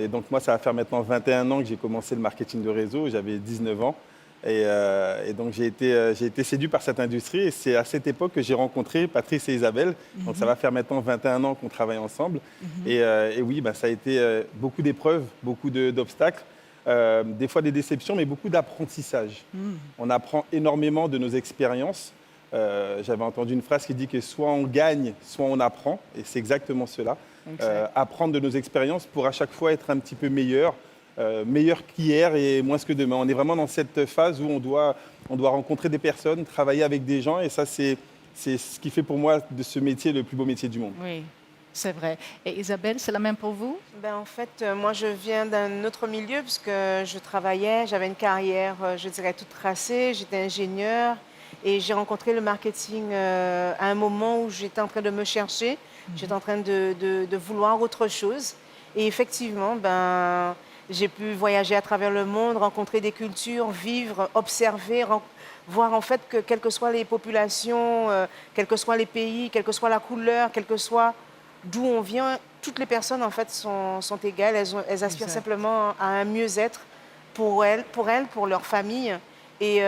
donc moi, ça va faire maintenant 21 ans que j'ai commencé le marketing de réseau. J'avais 19 ans. Et donc j'ai été séduit par cette industrie. Et c'est à cette époque que j'ai rencontré Patrice et Isabelle. Donc ça va faire maintenant 21 ans qu'on travaille ensemble. Et oui, ça a été beaucoup d'épreuves, beaucoup d'obstacles. Des fois des déceptions, mais beaucoup d'apprentissage. On apprend énormément de nos expériences. J'avais entendu une phrase qui dit que soit on gagne, soit on apprend. Et c'est exactement cela. Apprendre de nos expériences pour à chaque fois être un petit peu meilleur qu'hier et moins que demain. On est vraiment dans cette phase où on doit rencontrer des personnes, travailler avec des gens. Et ça, c'est ce qui fait pour moi de ce métier le plus beau métier du monde. Oui, c'est vrai. Et Isabelle, c'est la même pour vous? Ben, en fait, moi, je viens d'un autre milieu puisque je travaillais, j'avais une carrière, je dirais, toute tracée. J'étais ingénieur et j'ai rencontré le marketing à un moment où j'étais en train de me chercher. J'étais en train de vouloir autre chose. Et effectivement, j'ai pu voyager à travers le monde, rencontrer des cultures, vivre, observer, voir en fait que quelles que soient les populations, quels que soient les pays, quelle que soit la couleur, quel que soit d'où on vient, toutes les personnes en fait sont égales. Elles aspirent simplement à un mieux-être pour elles, pour leur famille. Et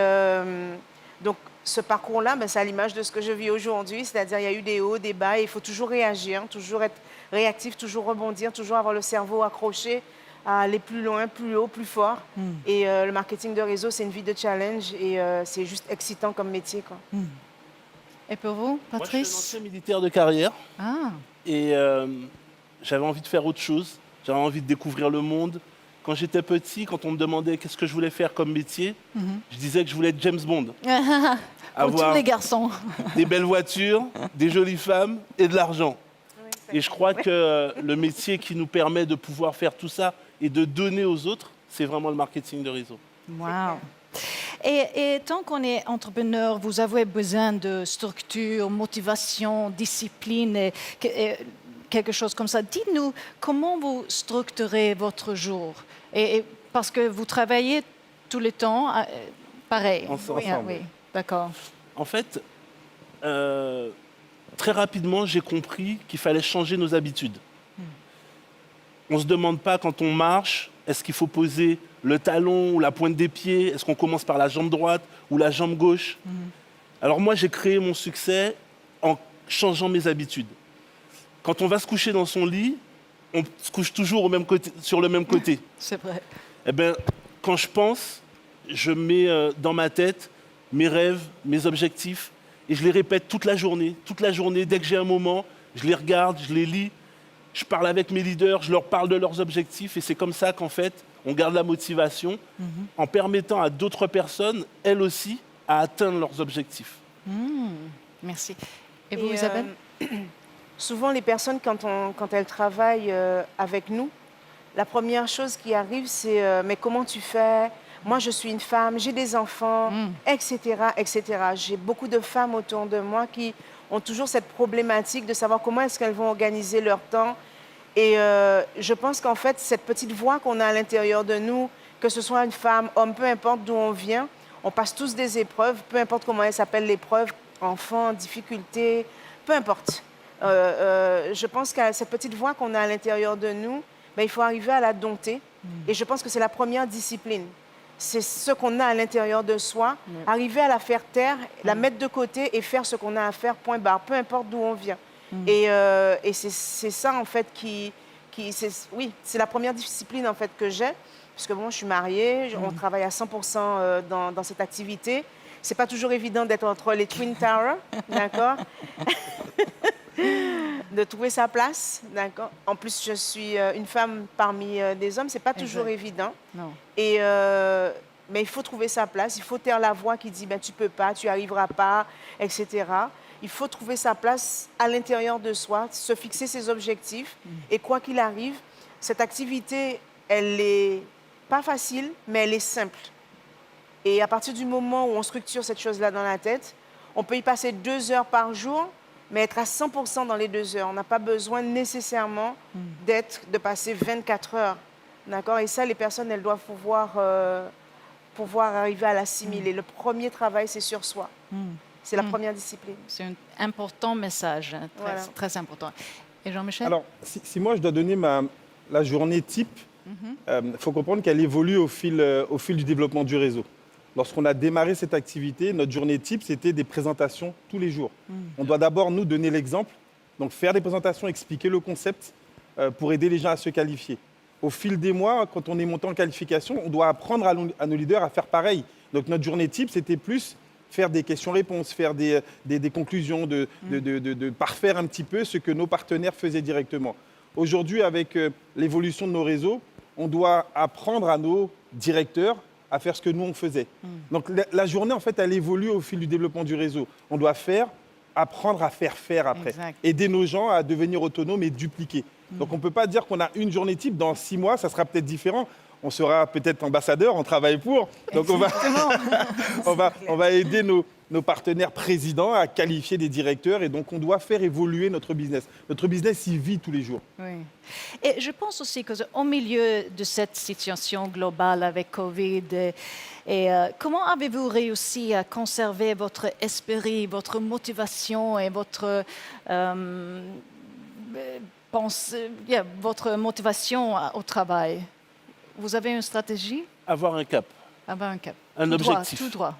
donc, ce parcours-là, c'est à l'image de ce que je vis aujourd'hui, c'est-à-dire il y a eu des hauts, des bas, et il faut toujours réagir, toujours être réactif, toujours rebondir, toujours avoir le cerveau accroché à aller plus loin, plus haut, plus fort. Et le marketing de réseau, c'est une vie de challenge et c'est juste excitant comme métier, quoi. Et pour vous, Patrice? Moi, je suis un ancien militaire de carrière. Ah. Et j'avais envie de faire autre chose. J'avais envie de découvrir le monde. Quand j'étais petit, quand on me demandait qu'est-ce que je voulais faire comme métier, je disais que je voulais être James Bond. Pour tous les garçons. Des belles voitures, des jolies femmes et de l'argent. Et je crois que le métier qui nous permet de pouvoir faire tout ça et de donner aux autres, c'est vraiment le marketing de réseau. Wow. Et tant qu'on est entrepreneur, vous avez besoin de structure, motivation, discipline, et quelque chose comme ça. Dites-nous, comment vous structurez votre jour? Et parce que vous travaillez tout le temps, pareil. Ensemble. Oui, d'accord. En fait, très rapidement, j'ai compris qu'il fallait changer nos habitudes. On ne se demande pas quand on marche, est-ce qu'il faut poser le talon ou la pointe des pieds? Est-ce qu'on commence par la jambe droite ou la jambe gauche? Alors moi, j'ai créé mon succès en changeant mes habitudes. Quand on va se coucher dans son lit, on se couche toujours au même côté, sur le même côté. C'est vrai. Eh bien, quand je pense, je mets dans ma tête mes rêves, mes objectifs, et je les répète toute la journée. Toute la journée, dès que j'ai un moment, je les regarde, je les lis. je parle avec mes leaders, je leur parle de leurs objectifs et c'est comme ça qu'en fait, on garde la motivation en permettant à d'autres personnes, elles aussi, à atteindre leurs objectifs. Merci. Et vous, Isabelle? Souvent, les personnes, quand elles travaillent avec nous, la première chose qui arrive, c'est mais comment tu fais? Moi, je suis une femme, j'ai des enfants, etc., etc. J'ai beaucoup de femmes autour de moi qui ont toujours cette problématique de savoir comment est-ce qu'elles vont organiser leur temps. Et je pense qu'en fait, cette petite voix qu'on a à l'intérieur de nous, que ce soit une femme, homme, peu importe d'où on vient, on passe tous des épreuves, peu importe comment elles s'appellent l'épreuve, enfant, difficulté, peu importe. Je pense qu'à cette petite voix qu'on a à l'intérieur de nous, ben, il faut arriver à la dompter. Et je pense que c'est la première discipline. C'est ce qu'on a à l'intérieur de soi, arriver à la faire taire, la mettre de côté et faire ce qu'on a à faire, point barre, peu importe d'où on vient. Et c'est ça, en fait, oui, c'est la première discipline, en fait, que j'ai. Parce que bon, je suis mariée, on travaille à 100% dans cette activité. C'est pas toujours évident d'être entre les Twin Towers, d'accord? De trouver sa place, d'accord? En plus, je suis une femme parmi des hommes, c'est pas toujours évident. Non. Et, mais il faut trouver sa place, il faut taire la voix qui dit ben, tu peux pas, tu arriveras pas, etc. Il faut trouver sa place à l'intérieur de soi, se fixer ses objectifs. Et quoi qu'il arrive, cette activité, elle est pas facile, mais elle est simple. Et à partir du moment où on structure cette chose-là dans la tête, on peut y passer 2 heures par jour, mais être à 100% dans les 2 heures. On n'a pas besoin nécessairement de passer 24 heures. D'accord? Et ça, les personnes, elles doivent pouvoir arriver à l'assimiler. Le premier travail, c'est sur soi. C'est la première discipline. C'est un important message, hein, très important. Et Jean-Michel? Alors, si moi je dois donner la journée type, faut comprendre qu'elle évolue au fil du développement du réseau. Lorsqu'on a démarré cette activité, notre journée type, c'était des présentations tous les jours. On doit d'abord nous donner l'exemple, donc faire des présentations, expliquer le concept pour aider les gens à se qualifier. Au fil des mois, quand on est monté en qualification, on doit apprendre à nos leaders à faire pareil. Donc notre journée type, c'était plus faire des questions-réponses, faire des conclusions, de parfaire un petit peu ce que nos partenaires faisaient directement. Aujourd'hui, avec l'évolution de nos réseaux, on doit apprendre à nos directeurs à faire ce que nous, on faisait. Donc la journée, en fait, elle évolue au fil du développement du réseau. On doit apprendre à faire après. Exact. Aider nos gens à devenir autonomes et dupliquer. Donc on ne peut pas dire qu'on a une journée type. Dans 6 mois, ça sera peut-être différent. On sera peut-être ambassadeur, on travaille pour. Donc on va aider nos partenaires présidents à qualifier des directeurs. Et donc on doit faire évoluer notre business. Notre business, il vit tous les jours. Oui. Et je pense aussi qu'au milieu de cette situation globale avec Covid, comment avez-vous réussi à conserver votre esprit, votre motivation et votre motivation au travail? Vous avez une stratégie? Avoir un cap. Avoir un cap. Un objectif. Tout droit.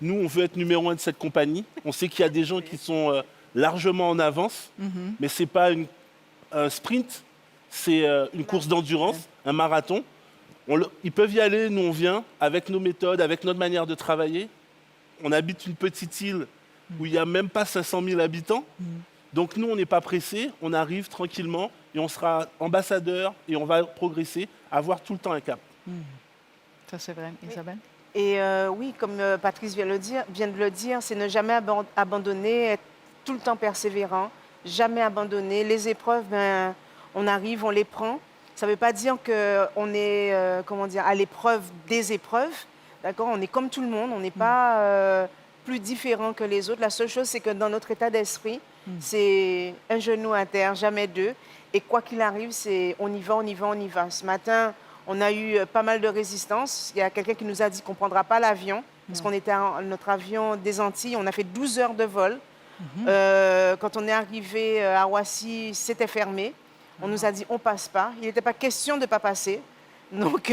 Nous, on veut être numéro 1 de cette compagnie. On sait qu'il y a des gens qui sont largement en avance, mais ce n'est pas un sprint, c'est une course d'endurance, un marathon. Ils peuvent y aller, nous on vient, avec nos méthodes, avec notre manière de travailler. On habite une petite île où il n'y a même pas 500 000 habitants. Donc nous, on n'est pas pressés, on arrive tranquillement et on sera ambassadeur et on va progresser, avoir tout le temps un cap. Ça c'est vrai, Isabelle? Et oui, comme Patrice vient de le dire, c'est ne jamais abandonner, être tout le temps persévérant, jamais abandonner. Les épreuves, ben, on arrive, on les prend. Ça ne veut pas dire qu'on est à l'épreuve des épreuves. D'accord? On est comme tout le monde, on n'est pas plus différent que les autres. La seule chose, c'est que dans notre état d'esprit, c'est un genou à terre, jamais 2. Et quoi qu'il arrive, c'est on y va, on y va, on y va. Ce matin, on a eu pas mal de résistance. Il y a quelqu'un qui nous a dit qu'on ne prendra pas l'avion, parce qu'on était notre avion des Antilles. On a fait 12 heures de vol. Quand on est arrivé à Roissy, c'était fermé. On nous a dit on ne passe pas. Il n'était pas question de ne pas passer. Donc,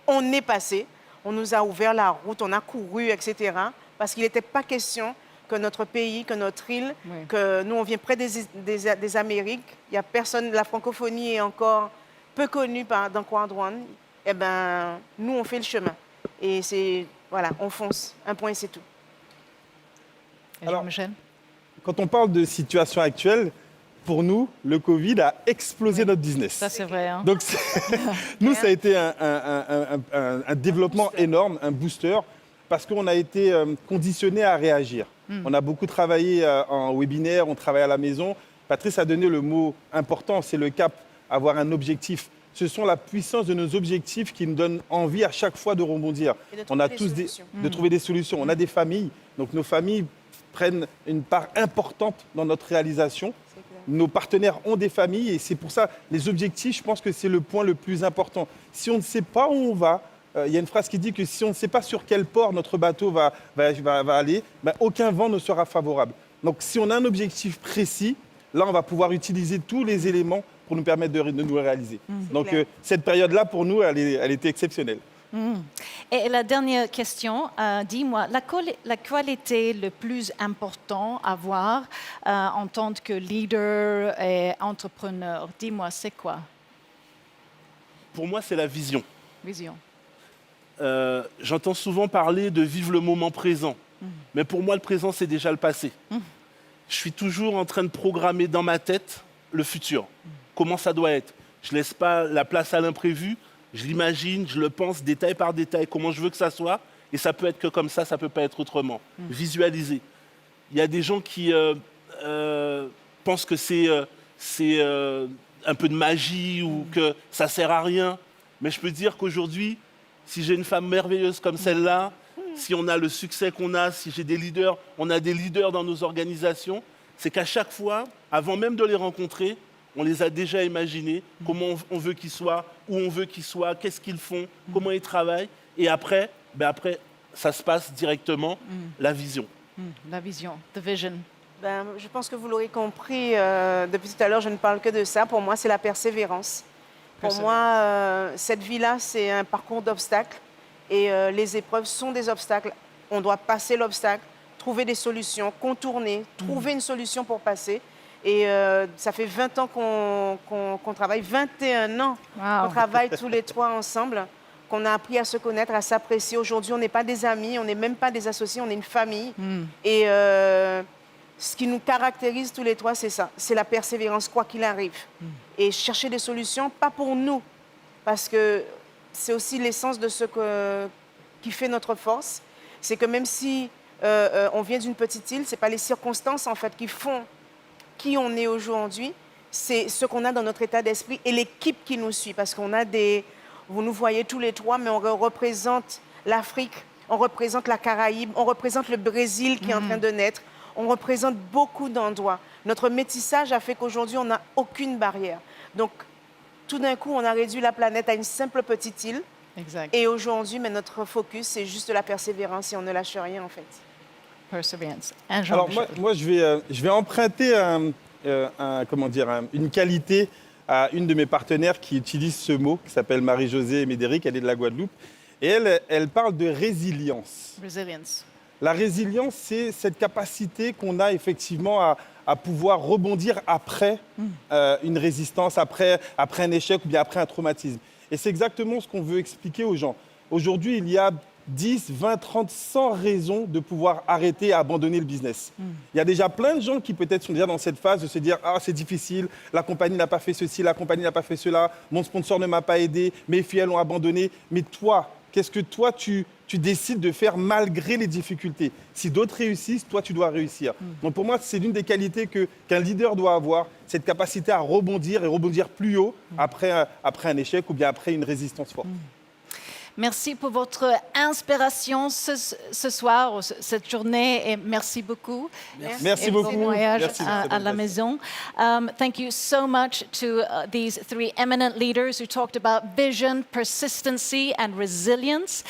on est passé. On nous a ouvert la route, on a couru, etc. Parce qu'il n'était pas question que notre pays, que notre île, que nous, on vient près des Amériques. Il n'y a personne, la francophonie est encore peu connue dans CROWD1. Eh bien, nous, on fait le chemin. Et c'est, voilà, on fonce. Un point, c'est tout. Alors, quand on parle de situation actuelle, pour nous, le Covid a explosé notre business. Ça, c'est vrai. Hein. Donc, nous, ça a été un développement énorme, un booster, parce qu'on a été conditionné à réagir. On a beaucoup travaillé en webinaire, on travaille à la maison. Patrice a donné le mot important, c'est le cap, avoir un objectif. Ce sont la puissance de nos objectifs qui nous donnent envie à chaque fois de rebondir. On a tous de trouver des solutions. On a des familles, donc nos familles prennent une part importante dans notre réalisation. Nos partenaires ont des familles et c'est pour ça, les objectifs, je pense que c'est le point le plus important. Si on ne sait pas où on va, il y a une phrase qui dit que si on ne sait pas sur quel port notre bateau va aller, ben, aucun vent ne sera favorable. Donc si on a un objectif précis, là on va pouvoir utiliser tous les éléments pour nous permettre de nous réaliser. Donc cette période-là, pour nous, elle était exceptionnelle. Et la dernière question, dis-moi, la qualité le plus importante à avoir en tant que leader et entrepreneur, dis-moi, c'est quoi? Pour moi, c'est la vision. Vision. J'entends souvent parler de vivre le moment présent. Mais pour moi, le présent, c'est déjà le passé. Je suis toujours en train de programmer dans ma tête le futur. Comment ça doit être. Je ne laisse pas la place à l'imprévu. Je l'imagine, je le pense détail par détail, comment je veux que ça soit. Et ça peut être que comme ça ne peut pas être autrement. Visualiser. Il y a des gens qui pensent que c'est un peu de magie ou que ça ne sert à rien. Mais je peux dire qu'aujourd'hui, si j'ai une femme merveilleuse comme celle-là, si on a le succès qu'on a, si j'ai des leaders, on a des leaders dans nos organisations, c'est qu'à chaque fois, avant même de les rencontrer, on les a déjà imaginés, comment on veut qu'ils soient, où on veut qu'ils soient, qu'est-ce qu'ils font, comment ils travaillent. Et après, ça se passe directement, la vision. La vision, the vision. Je pense que vous l'aurez compris, depuis tout à l'heure, je ne parle que de ça. Pour moi, c'est la persévérance. Pour moi, cette vie-là, c'est un parcours d'obstacles. Et les épreuves sont des obstacles. On doit passer l'obstacle, trouver des solutions, contourner, trouver une solution pour passer. Et ça fait 20 ans qu'on travaille, 21 ans qu'on travaille tous les trois ensemble, qu'on a appris à se connaître, à s'apprécier. Aujourd'hui, on n'est pas des amis, on n'est même pas des associés, on est une famille. Et ce qui nous caractérise tous les trois, c'est ça, c'est la persévérance, quoi qu'il arrive. Et chercher des solutions, pas pour nous, parce que c'est aussi l'essence de ce qui fait notre force. C'est que même si on vient d'une petite île, ce n'est pas les circonstances en fait qui font qui on est aujourd'hui, c'est ce qu'on a dans notre état d'esprit et l'équipe qui nous suit. Parce qu'on a vous nous voyez tous les trois, mais on représente l'Afrique, on représente la Caraïbe, on représente le Brésil qui est en train de naître, on représente beaucoup d'endroits. Notre métissage a fait qu'aujourd'hui, on n'a aucune barrière. Donc, tout d'un coup, on a réduit la planète à une simple petite île. Exact. Et aujourd'hui, notre focus, c'est juste la persévérance et on ne lâche rien, en fait. Perseverance. Alors moi, je vais emprunter une qualité à une de mes partenaires qui utilise ce mot, qui s'appelle Marie-Josée Médéric, elle est de la Guadeloupe. Et elle parle de résilience. Resilience. La résilience, c'est cette capacité qu'on a effectivement à pouvoir rebondir après une résistance, après un échec ou bien après un traumatisme. Et c'est exactement ce qu'on veut expliquer aux gens. Aujourd'hui, il y a 10, 20, 30, 100 raisons de pouvoir arrêter et abandonner le business. Il y a déjà plein de gens qui peut-être sont déjà dans cette phase de se dire « Ah, c'est difficile, la compagnie n'a pas fait ceci, la compagnie n'a pas fait cela, mon sponsor ne m'a pas aidé, mes filles, elles ont abandonné. » Mais toi, qu'est-ce que toi, tu décides de faire malgré les difficultés? Si d'autres réussissent, toi, tu dois réussir. Donc pour moi, c'est l'une des qualités qu'un leader doit avoir, cette capacité à rebondir et rebondir plus haut après un échec ou bien après une résistance forte. Merci pour votre inspiration ce soir, cette journée, et merci beaucoup. Merci beaucoup. Bon voyage Merci à la maison. Thank you so much to these three eminent leaders who talked about vision, persistency, and resilience.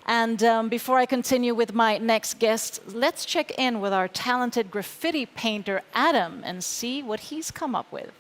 And before I continue with my next guest, let's check in with our talented graffiti painter, Adam, and see what he's come up with.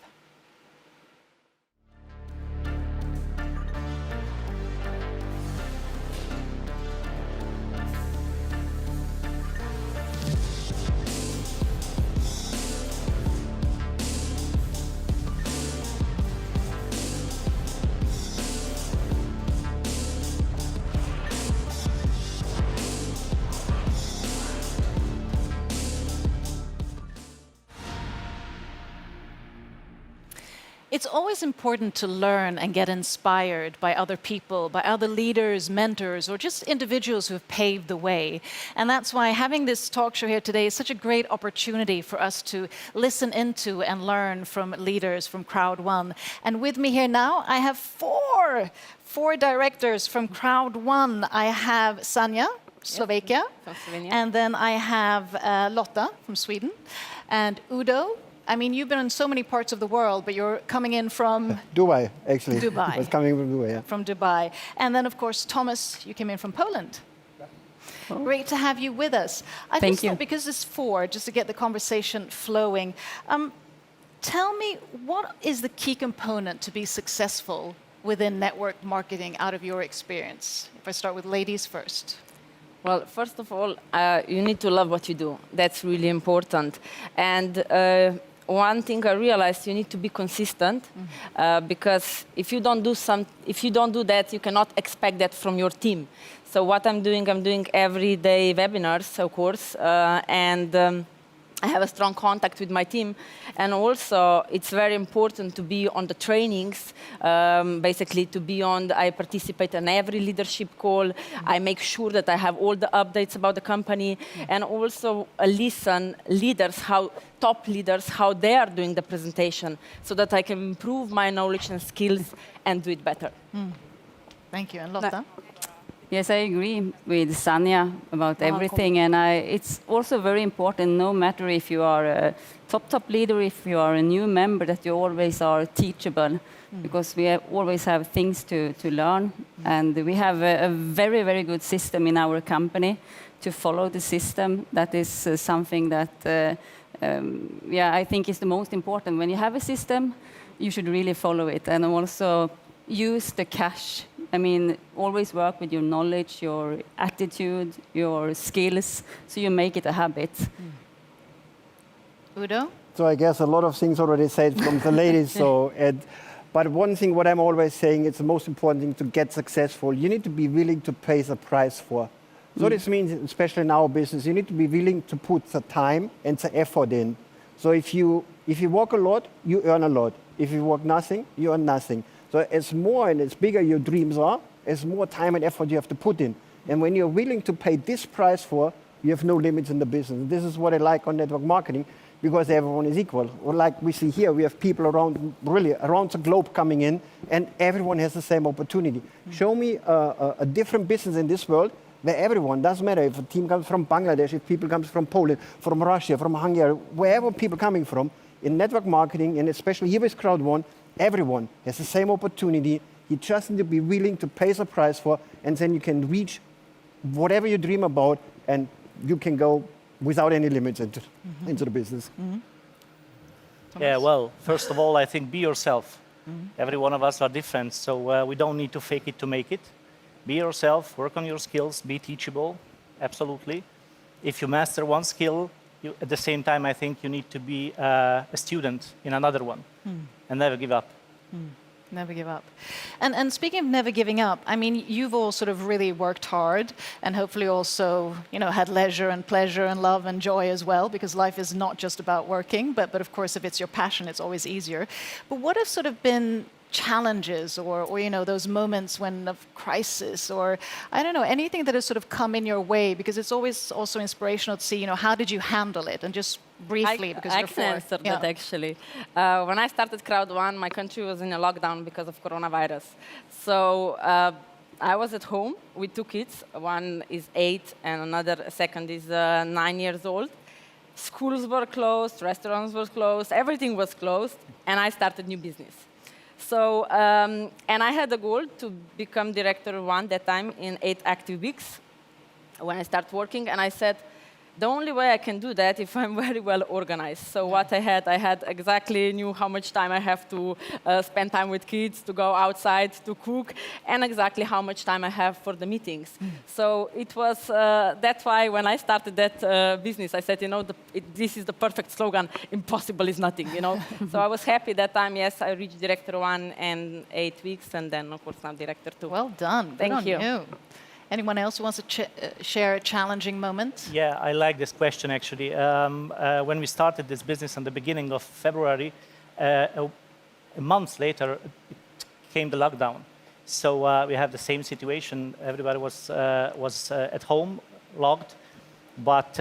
It's always important to learn and get inspired by other people, by other leaders, mentors, or just individuals who have paved the way. And that's why having this talk show here today is such a great opportunity for us to listen into and learn from leaders from CROWD1. And with me here now, I have four directors from CROWD1. I have Sanja, Slovakia, and then I have Lotta from Sweden, and Udo. I mean, you've been in so many parts of the world, but you're coming in from... Dubai, actually. Dubai. I was coming from Dubai, yeah. From Dubai. And then, of course, Thomas, you came in from Poland. Oh. Great to have you with us. I Thank just you. thought, because it's four, just to get the conversation flowing, tell me, what is the key component to be successful within network marketing out of your experience? If I start with ladies first. Well, first of all, you need to love what you do. That's really important. And one thing I realized, you need to be consistent, because if you don't do that, you cannot expect that from your team. So what I'm doing everyday webinars, of course, and I have a strong contact with my team. And also, it's very important to be on the trainings, basically to be on, I participate in every leadership call. I make sure that I have all the updates about the company, and also listen leaders, top leaders, how they are doing the presentation, so that I can improve my knowledge and skills and do it better. Thank you. And Lotta? Yes, I agree with Sanja about everything, and it's also very important, no matter if you are a top leader, if you are a new member, that you always are teachable, because we always have things to learn, and we have a very, very good system in our company to follow the system. That is something that, I think is the most important. When you have a system, you should really follow it, and also use the cash. I mean, always work with your knowledge, your attitude, your skills, so you make it a habit. Udo? So I guess a lot of things already said from the ladies. But one thing, what I'm always saying, it's the most important thing to get successful. You need to be willing to pay the price for. So this means, especially in our business, you need to be willing to put the time and the effort in. So if you work a lot, you earn a lot. If you work nothing, you earn nothing. So as more and as bigger your dreams are, as more time and effort you have to put in. And when you're willing to pay this price for, you have no limits in the business. This is what I like on network marketing, because everyone is equal. Or like we see here, we have people around the globe coming in, and everyone has the same opportunity. Show me a different business in this world where everyone, doesn't matter if a team comes from Bangladesh, if people comes from Poland, from Russia, from Hungary, wherever people coming from, in network marketing, and especially here with CROWD1, everyone has the same opportunity. You just need to be willing to pay the price for, and then you can reach whatever you dream about, and you can go without any limits into the business. Yeah, well, first of all, I think be yourself. Every one of us are different, so we don't need to fake it to make it. Be yourself, work on your skills, be teachable, absolutely. If you master one skill, at the same time, I think you need to be a student in another one. And never give up. Never give up. And speaking of never giving up, I mean, you've all sort of really worked hard, and hopefully also, had leisure and pleasure and love and joy as well, because life is not just about working, but of course, if it's your passion, it's always easier. But what have sort of been challenges or those moments of crisis, or I don't know, anything that has sort of come in your way, because it's always also inspirational to see, how did you handle it? And just briefly, because I you're can answer that actually. When I started CROWD1, my country was in a lockdown because of coronavirus. So I was at home with two kids. One is 8 and another second is 9 years old. Schools were closed, restaurants were closed, everything was closed, and I started new business. So, and I had a goal to become director 1 that time in 8 active weeks when I started working, and I said, the only way I can do that if I'm very well organized. So what I had exactly knew how much time I have to spend time with kids, to go outside, to cook, and exactly how much time I have for the meetings. So it was, that's why when I started that business, I said, this is the perfect slogan, impossible is nothing, So I was happy that time, yes, I reached Director 1 in 8 weeks, and then, of course, now Director 2. Well done. Thank you. Anyone else who wants to share a challenging moment? Yeah, I like this question, actually. When we started this business in the beginning of February, months later, it came the lockdown. So we have the same situation. Everybody was at home, logged. But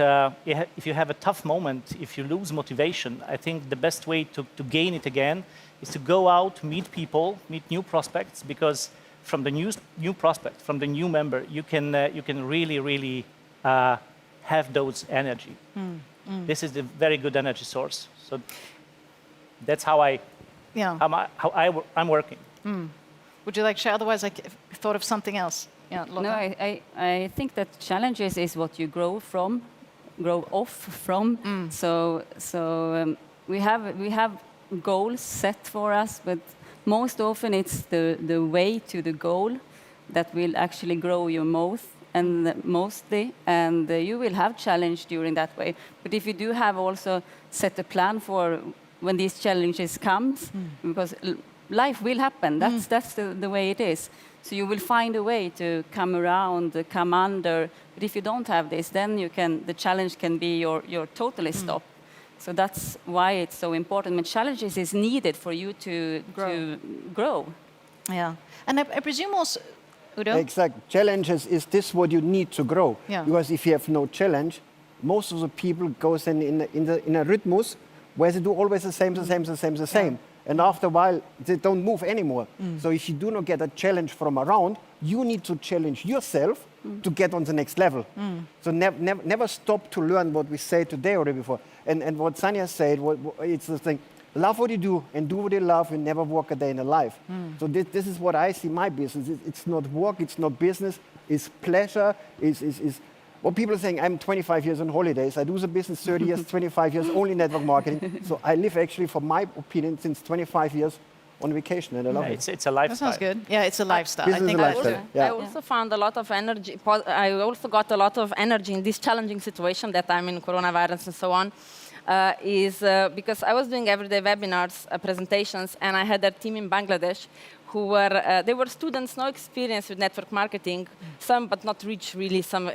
if you have a tough moment, if you lose motivation, I think the best way to gain it again is to go out, meet people, meet new prospects, because from the new prospect, from the new member, you can really have those energy. This is a very good energy source. So that's how I'm working. Would you like to share? Otherwise, I thought of something else. Yeah, no, I think that challenges is what you grow off from. So we have goals set for us, but most often it's the way to the goal that will actually grow you mostly, and you will have challenge during that way. But if you do have also set a plan for when these challenges comes, because life will happen. That's the way it is. So you will find a way to come around, come under. But if you don't have this, then the challenge can be your totally stop. So that's why it's so important. But challenges is needed for you to grow. Yeah, and I presume also, Udo? Exactly. Challenges is this what you need to grow. Yeah. Because if you have no challenge, most of the people goes in a rhythmus where they do always the same. And after a while, they don't move anymore. So if you do not get a challenge from around, you need to challenge yourself to get on the next level. So never stop to learn what we said today already before. And what Sanja said, it's the thing, love what you do and do what you love and never work a day in a life. So this is what I see my business. It's not work, it's not business, it's pleasure, it's what people are saying, I'm 25 years on holidays. I do the business 30 years, 25 years, only network marketing. So I live actually, for my opinion, since 25 years on vacation, and I love it. It's a lifestyle. That sounds good. Yeah, it's a lifestyle. I think I also found a lot of energy. I also got a lot of energy in this challenging situation that I'm in, coronavirus and so on. Because I was doing everyday webinars, presentations, and I had a team in Bangladesh who were, they were students, no experience with network marketing, some but not reach really some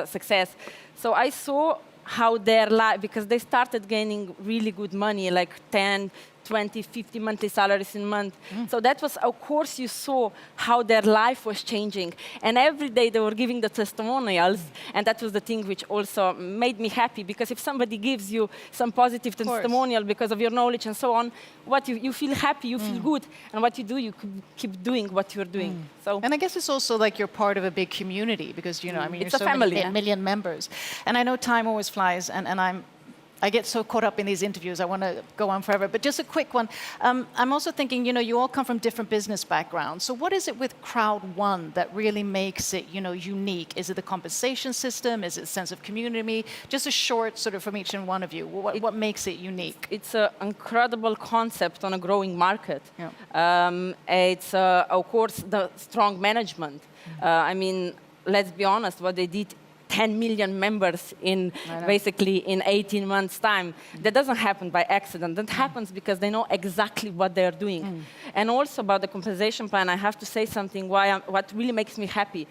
success. So I saw how their life, because they started gaining really good money, like 10, 20, 50 monthly salaries in a month. So that was, of course, you saw how their life was changing. And every day they were giving the testimonials. And that was the thing which also made me happy, because if somebody gives you some positive testimonial because of your knowledge and so on, what you feel happy, you feel good. And what you do, you keep doing what you're doing. So, and I guess it's also like you're part of a big community, because, you know, I mean, it's you're a so family, many million members. And I know time always flies, and I get so caught up in these interviews, I want to go on forever. But just a quick one. I'm also thinking, you know, you all come from different business backgrounds. So what is it with CROWD1 that really makes it, you know, unique? Is it the compensation system? Is it a sense of community? Just a short sort of from each and one of you. What makes it unique? It's an incredible concept on a growing market. Yeah. It's, of course, the strong management. I mean, let's be honest, what they did, 10 million members in basically in 18 months' time. That doesn't happen by accident. That happens because they know exactly what they're doing. And also about the compensation plan, I have to say something what really makes me happy.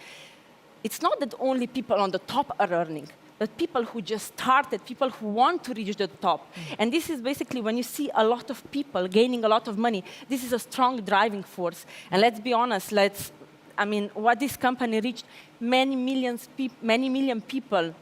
It's not that only people on the top are earning, but people who just started, people who want to reach the top. And this is basically when you see a lot of people gaining a lot of money, this is a strong driving force. And let's be honest, I mean, what this company reached, many million people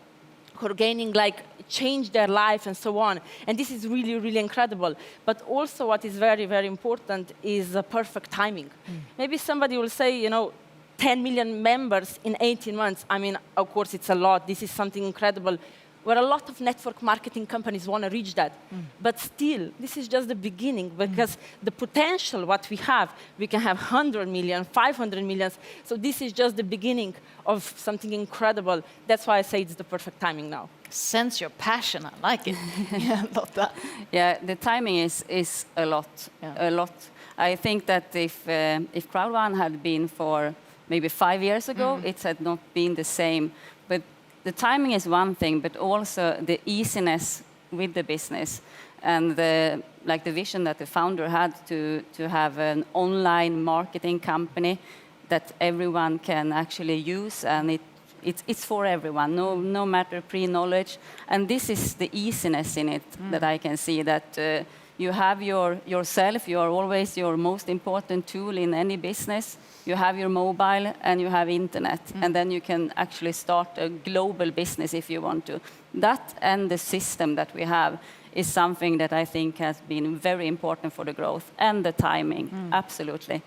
who are gaining, like, change their life and so on. And this is really, really incredible. But also what is very, very important is the perfect timing. Maybe somebody will say, you know, 10 million members in 18 months. I mean, of course, it's a lot. This is something incredible, where a lot of network marketing companies want to reach that. But still, this is just the beginning, because the potential what we can have 100 million, 500 million. So this is just the beginning of something incredible. That's why I say it's the perfect timing now. Sense your passion, I like it. Yeah, I love that. Yeah, the timing is a lot, a lot. I think that if CROWD1 had been for maybe 5 years ago, it had not been the same. But the timing is one thing, but also the easiness with the business, and the vision that the founder had to have an online marketing company that everyone can actually use, and it's for everyone, no matter pre-knowledge. And this is the easiness in it that I can see, that You have yourself, you are always your most important tool in any business. You have your mobile and you have internet, and then you can actually start a global business if you want to. That and the system that we have is something that I think has been very important for the growth and the timing, absolutely.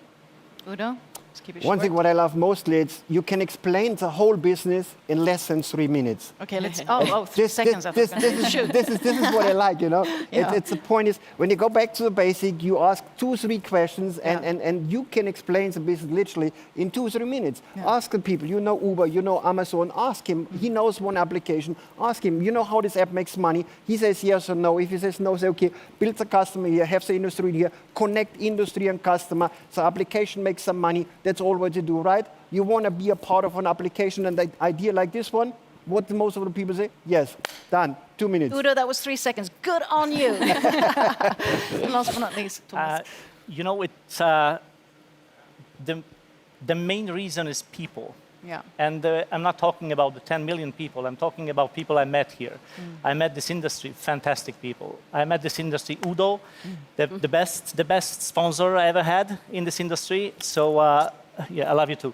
Udo? Keep it One short. thing what I love mostly is you can explain the whole business in less than 3 minutes. Okay, let's. 3 seconds. This is what I like, you know. Yeah. The point is when you go back to the basic, you ask 2-3 questions, and you can explain the business literally in 2-3 minutes. Yeah. Ask the people. You know Uber, you know Amazon. Ask him. He knows one application. Ask him. You know how this app makes money. He says yes or no. If he says no, say okay. Build the customer here. Have the industry here. Connect industry and customer. The application makes some money. That's all what you do, right? You want to be a part of an application and an idea like this one? What do most of the people say? Yes, done, 2 minutes. Udo, that was 3 seconds. Good on you. Last but not least, Thomas. You know, it's the main reason is people. Yeah. And I'm not talking about the 10 million people. I'm talking about people I met here. I met this industry, fantastic people. I met this industry, Udo, the best sponsor I ever had in this industry. So, yeah, I love you too.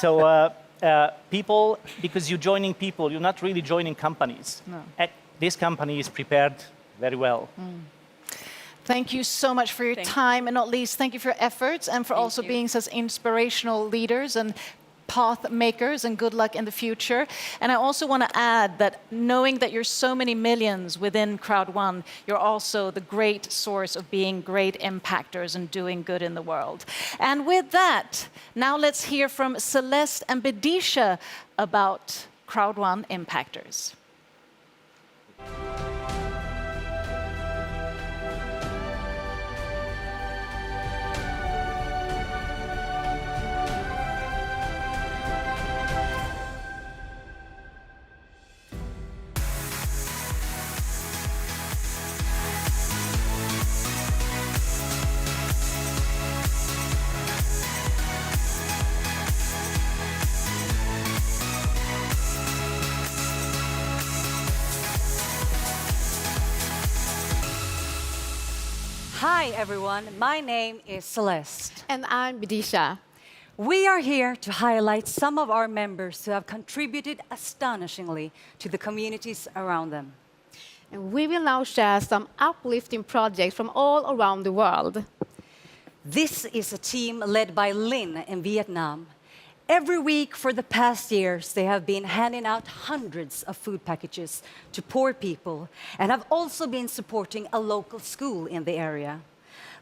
So, people, because you're joining people, you're not really joining companies. No. This company is prepared very well. Thank you so much for your time, and not least, thank you for your efforts and for also being such inspirational leaders and path makers, and good luck in the future. And I also want to add that knowing that you're so many millions within CROWD1, you're also the great source of being great impactors and doing good in the world. And with that, now let's hear from Celeste and Bedisha about CROWD1 impactors. Hi everyone, my name is Celeste. And I'm Bedisha. We are here to highlight some of our members who have contributed astonishingly to the communities around them. And we will now share some uplifting projects from all around the world. This is a team led by Lin in Vietnam. Every week for the past years, they have been handing out hundreds of food packages to poor people and have also been supporting a local school in the area.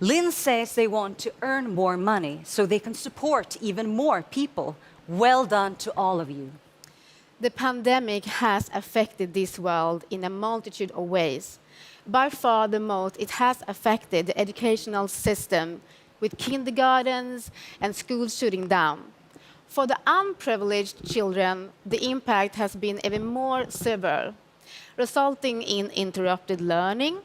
Lin says they want to earn more money so they can support even more people. Well done to all of you. The pandemic has affected this world in a multitude of ways. By far the most, it has affected the educational system, with kindergartens and schools shutting down. For the unprivileged children, the impact has been even more severe, resulting in interrupted learning,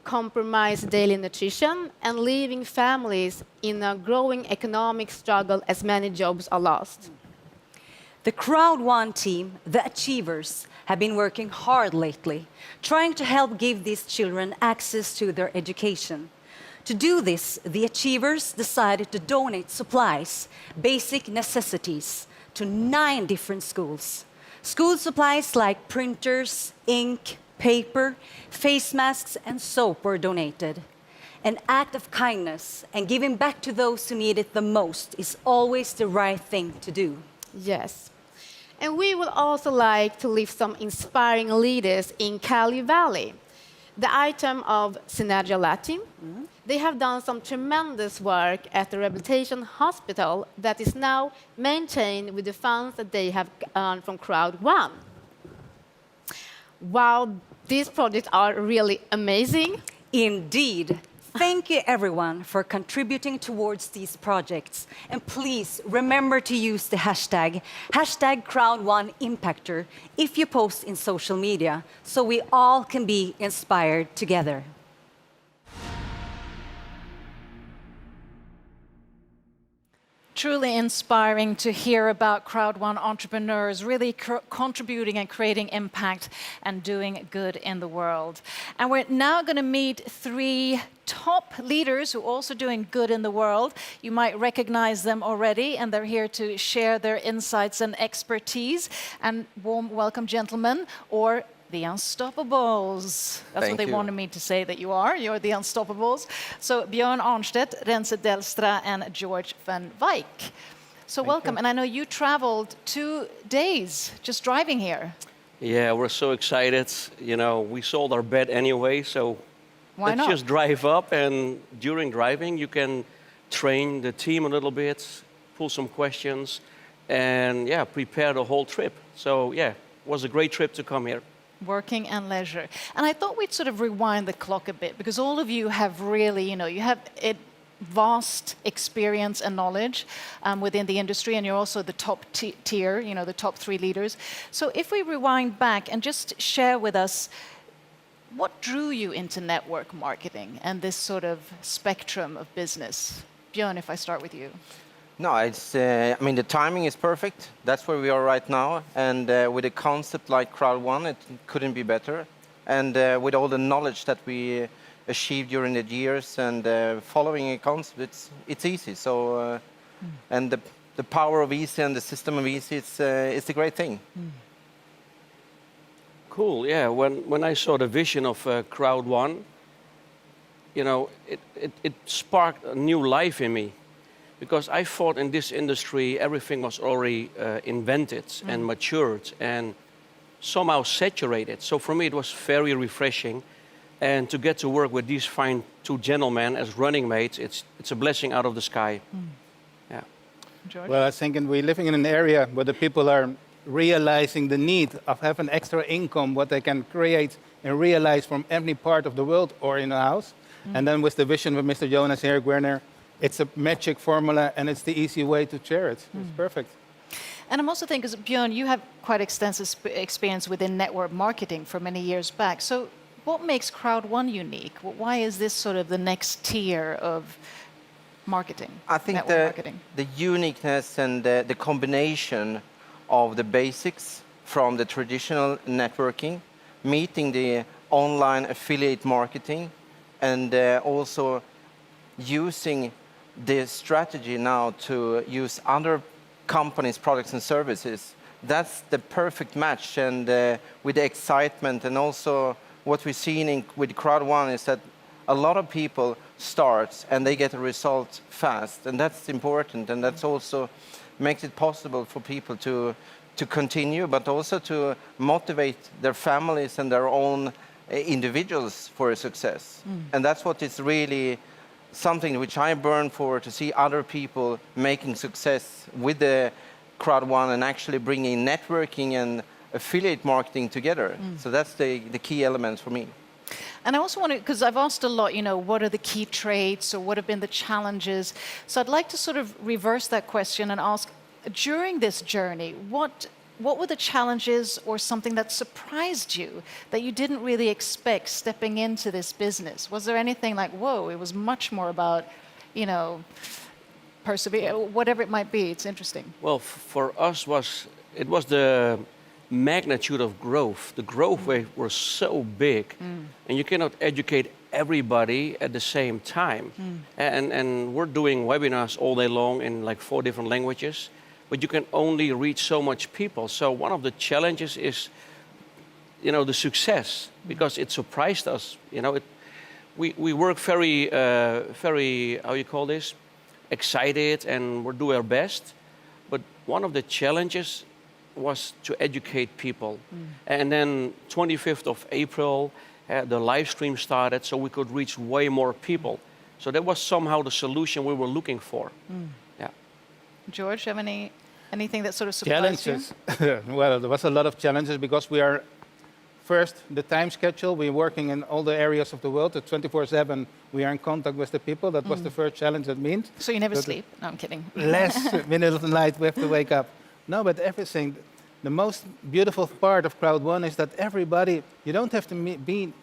compromised daily nutrition, and leaving families in a growing economic struggle as many jobs are lost. The CROWD1 team, the Achievers, have been working hard lately, trying to help give these children access to their education. To do this, the Achievers decided to donate supplies, basic necessities, to 9 different schools. School supplies like printers, ink, paper, face masks, and soap were donated. An act of kindness and giving back to those who need it the most is always the right thing to do. Yes. And we would also like to lift some inspiring leaders in Cali Valley. The item of Synergia Latin. They have done some tremendous work at the rehabilitation hospital that is now maintained with the funds that they have earned from CROWD1. Wow, these projects are really amazing. Indeed. Thank you, everyone, for contributing towards these projects. And please remember to use the hashtag #CROWD1Impactor if you post in social media, so we all can be inspired together. Truly inspiring to hear about Crowd1 entrepreneurs really contributing and creating impact and doing good in the world. And we're now going to meet 3 top leaders who are also doing good in the world. You might recognize them already, and they're here to share their insights and expertise. And warm welcome, gentlemen, or the Unstoppables. That's what they wanted me to say that you are. You're the Unstoppables. So Björn Arnstedt, Renze Delstra, and George van Wyk. So welcome. And I know you traveled 2 days just driving here. Yeah, we're so excited. You know, we sold our bed anyway, so let's just drive up. And during driving, you can train the team a little bit, pull some questions, and yeah, prepare the whole trip. So yeah, it was a great trip to come here. Working and leisure. And I thought we'd sort of rewind the clock a bit, because all of you have really, you have vast experience and knowledge within the industry, and you're also the top tier, the top 3 leaders. So if we rewind back and just share with us, what drew you into network marketing and this sort of spectrum of business? Björn, if I start with you. No, it's, I mean, the timing is perfect. That's where we are right now. And with a concept like Crowd1, it couldn't be better. And with all the knowledge that we achieved during the years and following a concept, it's easy. So, and the power of easy and the system of easy, it's a great thing. Cool, yeah. When I saw the vision of Crowd1, it sparked a new life in me. Because I thought in this industry everything was already invented and matured and somehow saturated. So for me it was very refreshing, and to get to work with these fine 2 gentlemen as running mates, it's a blessing out of the sky. Yeah. George? Well, I think we're living in an area where the people are realizing the need of having extra income, what they can create and realize from any part of the world or in a house. And then with the vision of Mr. Jonas here, Werner, it's a magic formula, and it's the easy way to share it. It's perfect. And I'm also thinking, Björn, you have quite extensive experience within network marketing for many years back. So what makes Crowd1 unique? Why is this sort of the next tier of marketing? I think the uniqueness and the combination of the basics from the traditional networking, meeting the online affiliate marketing, and also using the strategy now to use other companies' products and services, that's the perfect match. And with the excitement, and also what we're seeing with Crowd1 is that a lot of people start and they get a result fast, and that's important, and that's also makes it possible for people to continue, but also to motivate their families and their own individuals for a success. And that's what is really something which I burn for, to see other people making success with the Crowd1 and actually bringing networking and affiliate marketing together. So that's the key element for me. And I also want to, because I've asked a lot, what are the key traits or what have been the challenges? So I'd like to sort of reverse that question and ask, during this journey, what were the challenges or something that surprised you that you didn't really expect stepping into this business? Was there anything like, whoa, it was much more about, persevere, whatever it might be? It's interesting. Well, for us it was the magnitude of growth. The growth rate was so big, and you cannot educate everybody at the same time. And we're doing webinars all day long in like 4 different languages, but you can only reach so much people. So one of the challenges is, the success, because it surprised us. We work very, how you call this, excited, and we're doing our best. But one of the challenges was to educate people. And then 25th of April, the live stream started, so we could reach way more people. So that was somehow the solution we were looking for. Yeah. George, have anything that sort of surprised you? Challenges. Well, there was a lot of challenges because we are, first, the time schedule. We're working in all the areas of the world. 24/7, we are in contact with the people. That was the first challenge that means. So you never sleep? No, I'm kidding. Less middle of the night, we have to wake up. No, but everything. The most beautiful part of Crowd1 is that everybody, you don't have to be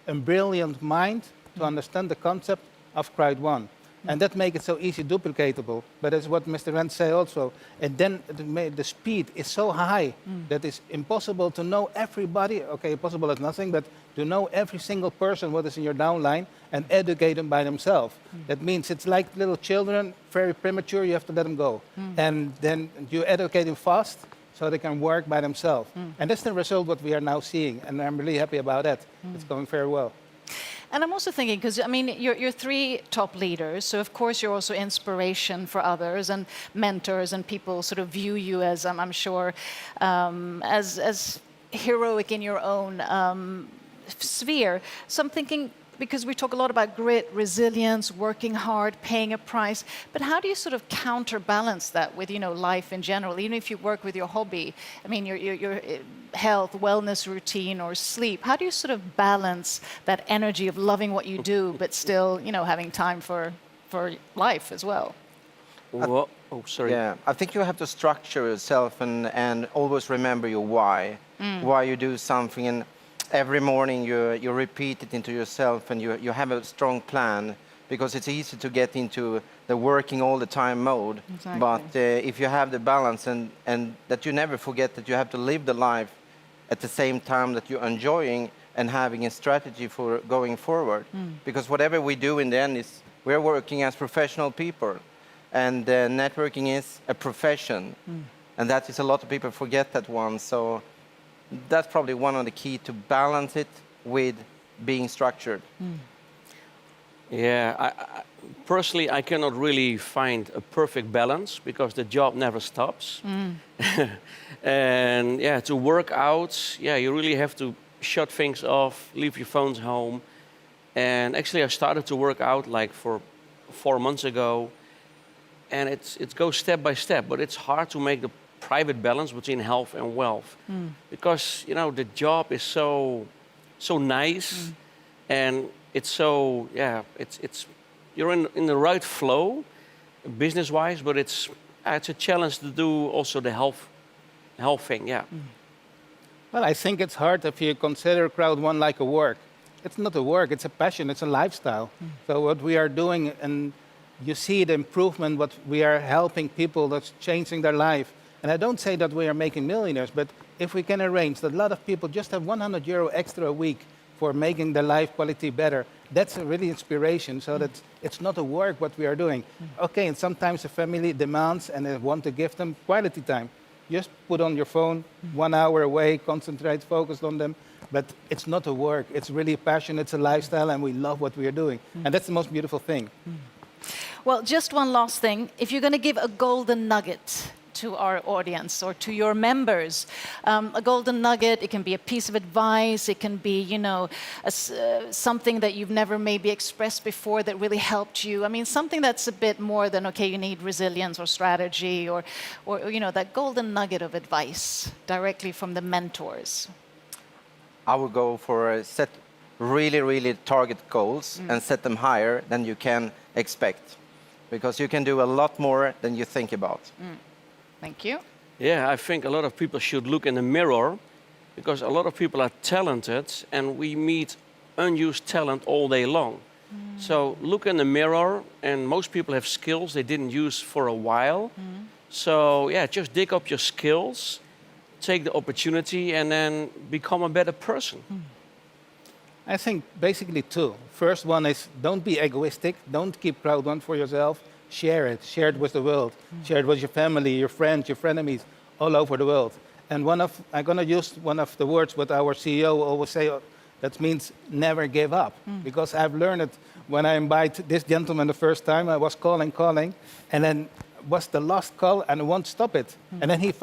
a brilliant mind to understand the concept of Crowd1. And that makes it so easy duplicatable. But that's what Mr. Rand said also. And then the speed is so high that it's impossible to know everybody. Okay, possible is nothing, but to know every single person what is in your downline and educate them by themselves. That means it's like little children, very premature, you have to let them go. And then you educate them fast so they can work by themselves. And that's the result what we are now seeing. And I'm really happy about that. It's going very well. And I'm also thinking, because I mean, you're three top leaders, so of course you're also inspiration for others and mentors, and people sort of view you as, I'm sure, as heroic in your own sphere. So I'm thinking, because we talk a lot about grit, resilience, working hard, paying a price, but how do you sort of counterbalance that with, you know, life in general? Even if you work with your hobby, I mean, your health, wellness routine, or sleep, how do you sort of balance that energy of loving what you do, but still, you know, having time for life as well? Well, oh, sorry. Yeah, I think you have to structure yourself and always remember your why. Why you do something, and every morning you repeat it into yourself, and you have a strong plan, because it's easy to get into the working all the time mode. Exactly. But if you have the balance and that you never forget that you have to live the life at the same time that you're enjoying and having a strategy for going forward. Because whatever we do in the end is we're working as professional people, and networking is a profession. And that is a lot of people forget that one. So that's probably one of the key to balance it with being structured. Yeah, personally, I cannot really find a perfect balance because the job never stops. And yeah, to work out, yeah, you really have to shut things off, leave your phones home. And actually, I started to work out like for 4 months ago, and it goes step by step. But it's hard to make the private balance between health and wealth, because you know the job is so nice, and it's so it's you're in the right flow, business-wise, but it's a challenge to do also the health thing. Yeah. Well, I think it's hard if you consider CROWD1 like a work. It's not a work, it's a passion, it's a lifestyle. So what we are doing, and you see the improvement, what we are helping people, that's changing their life. And I don't say that we are making millionaires, but if we can arrange that a lot of people just have €100 extra a week for making their life quality better, that's a really inspiration, so that it's not a work what we are doing. Okay, and sometimes the family demands and they want to give them quality time. Just put on your phone, 1 hour away, concentrate, focus on them. But it's not a work, it's really a passion, it's a lifestyle, and we love what we are doing. And that's the most beautiful thing. Well, just one last thing. If you're going to give a golden nugget to our audience or to your members, a golden nugget, it can be a piece of advice, it can be, you know, something that you've never maybe expressed before that really helped you. I mean, something that's a bit more than, okay, you need resilience or strategy, or you know, that golden nugget of advice directly from the mentors. I would go for set really target goals and set them higher than you can expect, because you can do a lot more than you think about. Thank you. Yeah, I think a lot of people should look in the mirror, because a lot of people are talented and we meet unused talent all day long. So look in the mirror, and most people have skills they didn't use for a while. So yeah, just dig up your skills, take the opportunity, and then become a better person. I think basically two. First one is don't be egoistic. Don't keep CROWD1 for yourself. Share it. Share it with the world. Share it with your family, your friends, your frenemies, all over the world. And I'm going to use one of the words what our CEO always say, that means never give up. Because I've learned it when I invited this gentleman the first time, I was calling, and then was the last call and I won't stop it. And then he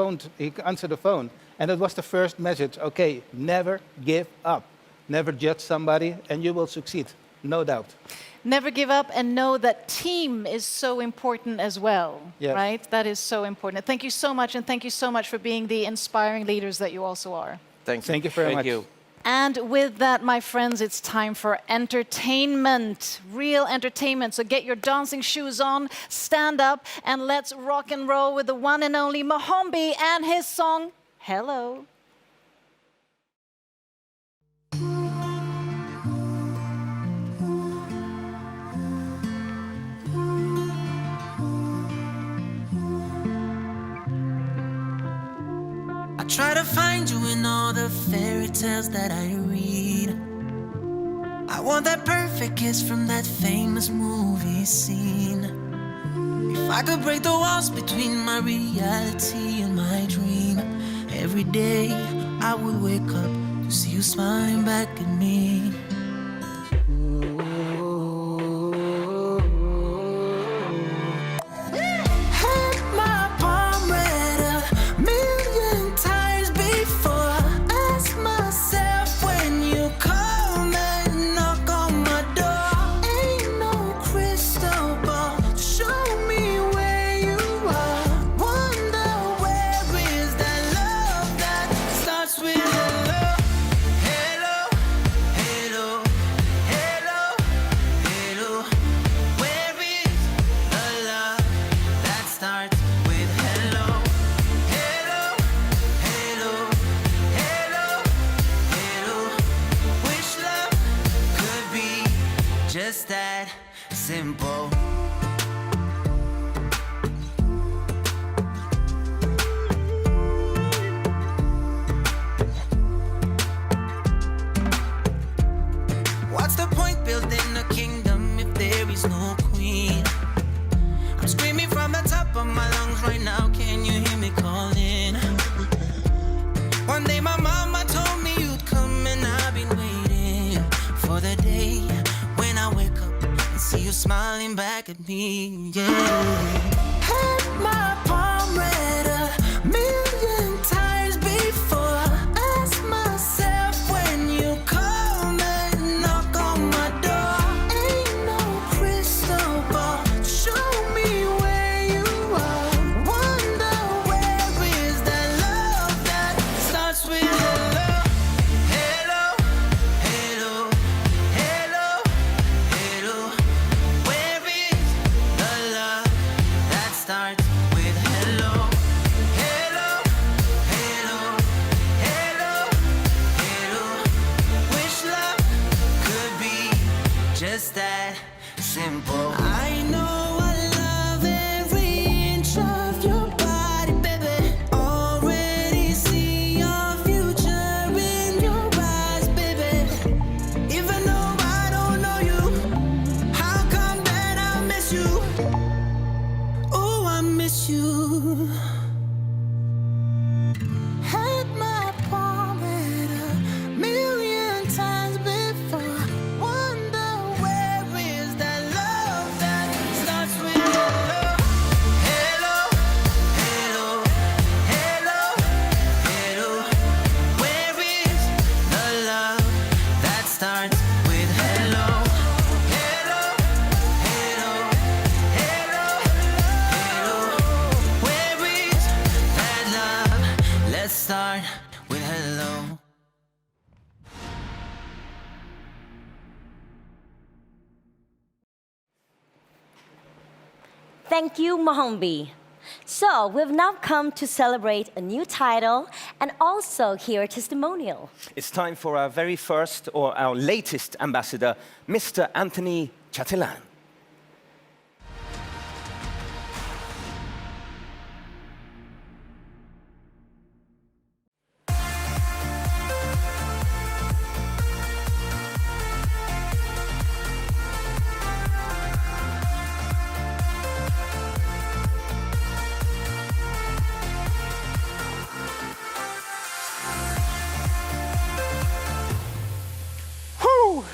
answered the phone. And it was the first message, okay, never give up. Never judge somebody, and you will succeed, no doubt. Never give up, and know that team is so important as well, right? That is so important. Thank you so much, and thank you so much for being the inspiring leaders that you also are. Thank you. Thank you very much. You. And with that, my friends, it's time for entertainment, real entertainment. So get your dancing shoes on, stand up, and let's rock and roll with the one and only Mohombi and his song, Hello. I try to find you in all the fairy tales that I read. I want that perfect kiss from that famous movie scene. If I could break the walls between my reality and my dream, every day I would wake up to see you smiling back at me. Had my palm read a million times before. Ask myself when you come and knock on my door. Ain't no crystal ball to show me where you are. Wonder where is that love that starts with hello. Hello, hello, hello, hello. Where is the love that starts with hello? Hello, hello, hello, hello. Wish love could be just that simple. What's the point building a kingdom if there is no queen? I'm screaming from the top of my lungs right now. Can you hear me calling? One day my mama told me you'd come, and I've been waiting for the day when I wake up and see you smiling back at me. Yeah. Had my palm read a million times before. Ask myself when you come and knock on my door. Ain't no crystal ball to show me where you are. Wonder where is that love that starts with hello. Hello, hello, hello, hello. Where is the love that starts with hello? Hello, hello, hello, hello. Wish love could be just that simple. I know I love every inch of your body, baby. Already see your future in your eyes, baby. Even though I don't know you, how come that I miss you? Oh, I miss you. Had my palm read a million times before. Wonder where is that love that starts with hello. Hello, hello, hello, hello. Where is the love that starts with hello? Hello, hello, hello, hello. Where is that love? Let's start with hello. Thank you, Mohombi. So we've now come to celebrate a new title and also hear a testimonial. It's time for our very first, or our latest ambassador, Mr. Anthony Chatelain. Whew!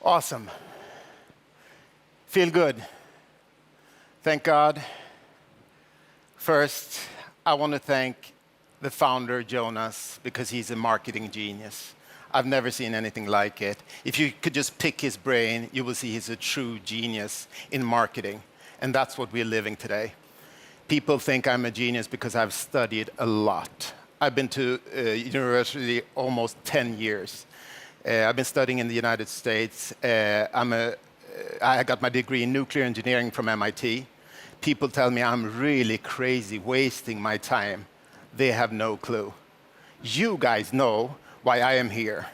Awesome. Feel good. Thank God. First, I want to thank the founder, Jonas, because he's a marketing genius. I've never seen anything like it. If you could just pick his brain, you will see he's a true genius in marketing. And that's what we're living today. People think I'm a genius because I've studied a lot. I've been to university almost 10 years. I've been studying in the United States. I got my degree in nuclear engineering from MIT. People tell me I'm really crazy, wasting my time. They have no clue. You guys know why I am here.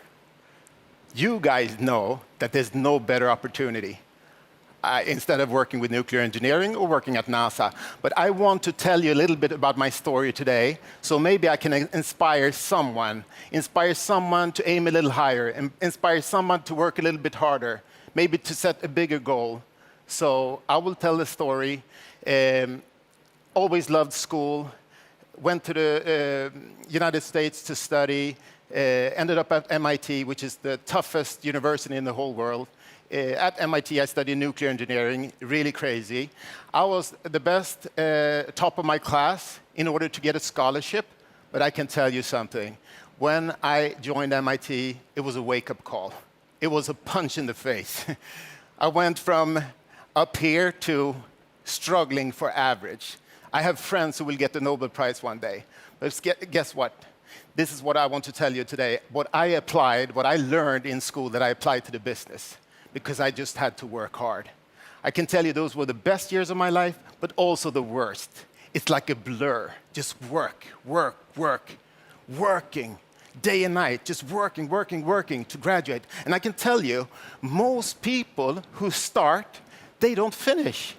You guys know that there's no better opportunity. instead of working with nuclear engineering or working at NASA. But I want to tell you a little bit about my story today, so maybe I can inspire someone to aim a little higher, inspire someone to work a little bit harder, maybe to set a bigger goal. So I will tell the story. Always loved school, went to the United States to study, ended up at MIT, which is the toughest university in the whole world. At MIT, I studied nuclear engineering, really crazy. I was the best top of my class in order to get a scholarship, but I can tell you something. When I joined MIT, it was a wake-up call. It was a punch in the face. I went from up here to struggling for average. I have friends who will get the Nobel Prize one day. But guess what? This is what I want to tell you today. What I applied, what I learned in school that I applied to the business, because I just had to work hard. I can tell you those were the best years of my life, but also the worst. It's like a blur. Just work, work, work, working, day and night, just working, working, working to graduate. And I can tell you, most people who start, they don't finish.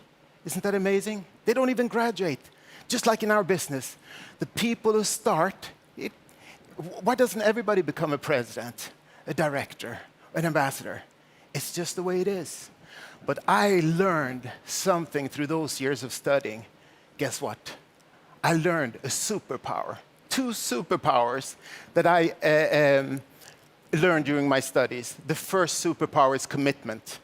Isn't that amazing? They don't even graduate. Just like in our business, the people who start, why doesn't everybody become a president, a director, an ambassador? It's just the way it is. But I learned something through those years of studying. Guess what? I learned a superpower, 2 superpowers that I learned during my studies. The first superpower is commitment.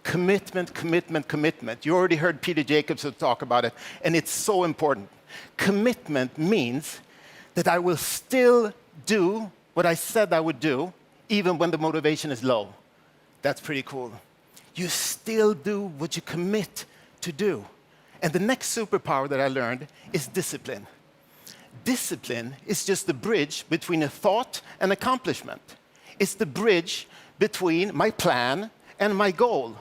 Commitment, commitment, commitment. You already heard Peter Jacobson talk about it, and it's so important. Commitment means that I will still do what I said I would do, even when the motivation is low. That's pretty cool. You still do what you commit to do. And the next superpower that I learned is discipline. Discipline is just the bridge between a thought and accomplishment. It's the bridge between my plan and my goal.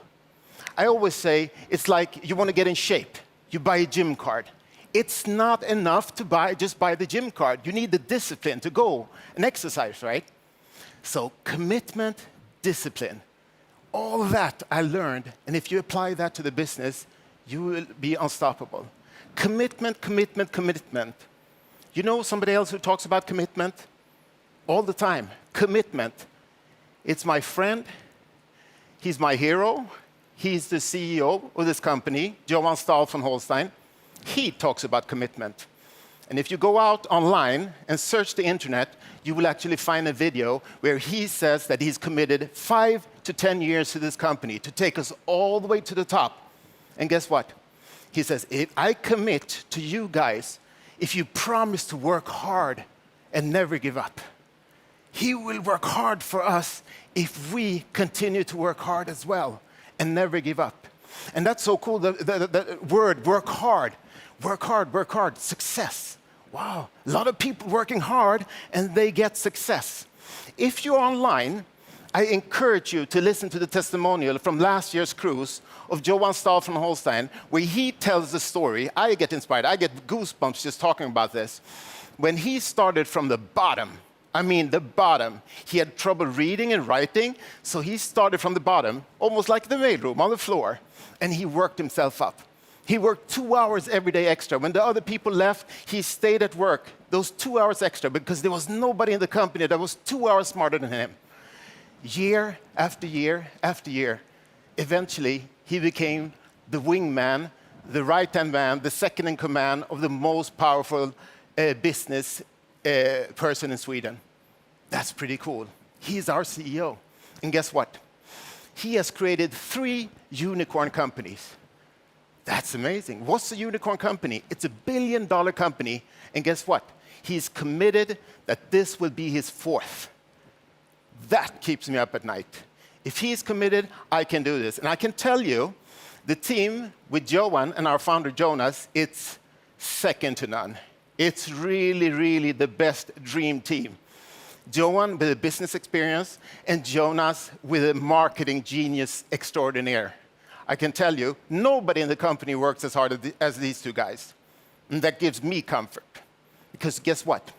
I always say it's like you want to get in shape. You buy a gym card. It's not enough to just buy the gym card. You need the discipline to go and exercise, right? So commitment, discipline. All that I learned, and if you apply that to the business, you will be unstoppable. Commitment, commitment, commitment. You know somebody else who talks about commitment? All the time. Commitment. It's my friend. He's my hero. He's the CEO of this company, Johan Stahl von Holstein. He talks about commitment. And if you go out online and search the internet, you will actually find a video where he says that he's committed 5 to 10 years to this company to take us all the way to the top. And guess what? He says, I commit to you guys if you promise to work hard and never give up. He will work hard for us if we continue to work hard as well and never give up. And that's so cool, the word work hard. Work hard, work hard, success. Wow, a lot of people working hard and they get success. If you're online, I encourage you to listen to the testimonial from last year's cruise of Johan Stahl von Holstein, where he tells the story. I get inspired, I get goosebumps just talking about this. When he started from the bottom, I mean the bottom, he had trouble reading and writing, so he started from the bottom, almost like the mailroom on the floor, and he worked himself up. He worked 2 hours every day extra. When the other people left, he stayed at work those 2 hours extra because there was nobody in the company that was 2 hours smarter than him. Year after year after year, eventually he became the wingman, the right-hand man, the second in command of the most powerful business person in Sweden. That's pretty cool. He's our CEO. And guess what? He has created 3 unicorn companies. That's amazing. What's a unicorn company? It's a $1 billion company. And guess what? He's committed that this will be his 4th. That keeps me up at night. If he's committed, I can do this. And I can tell you, the team with Johan and our founder Jonas, it's second to none. It's really, really the best dream team. Johan with a business experience and Jonas with a marketing genius extraordinaire. I can tell you, nobody in the company works as hard as these 2 guys. And that gives me comfort. Because guess what?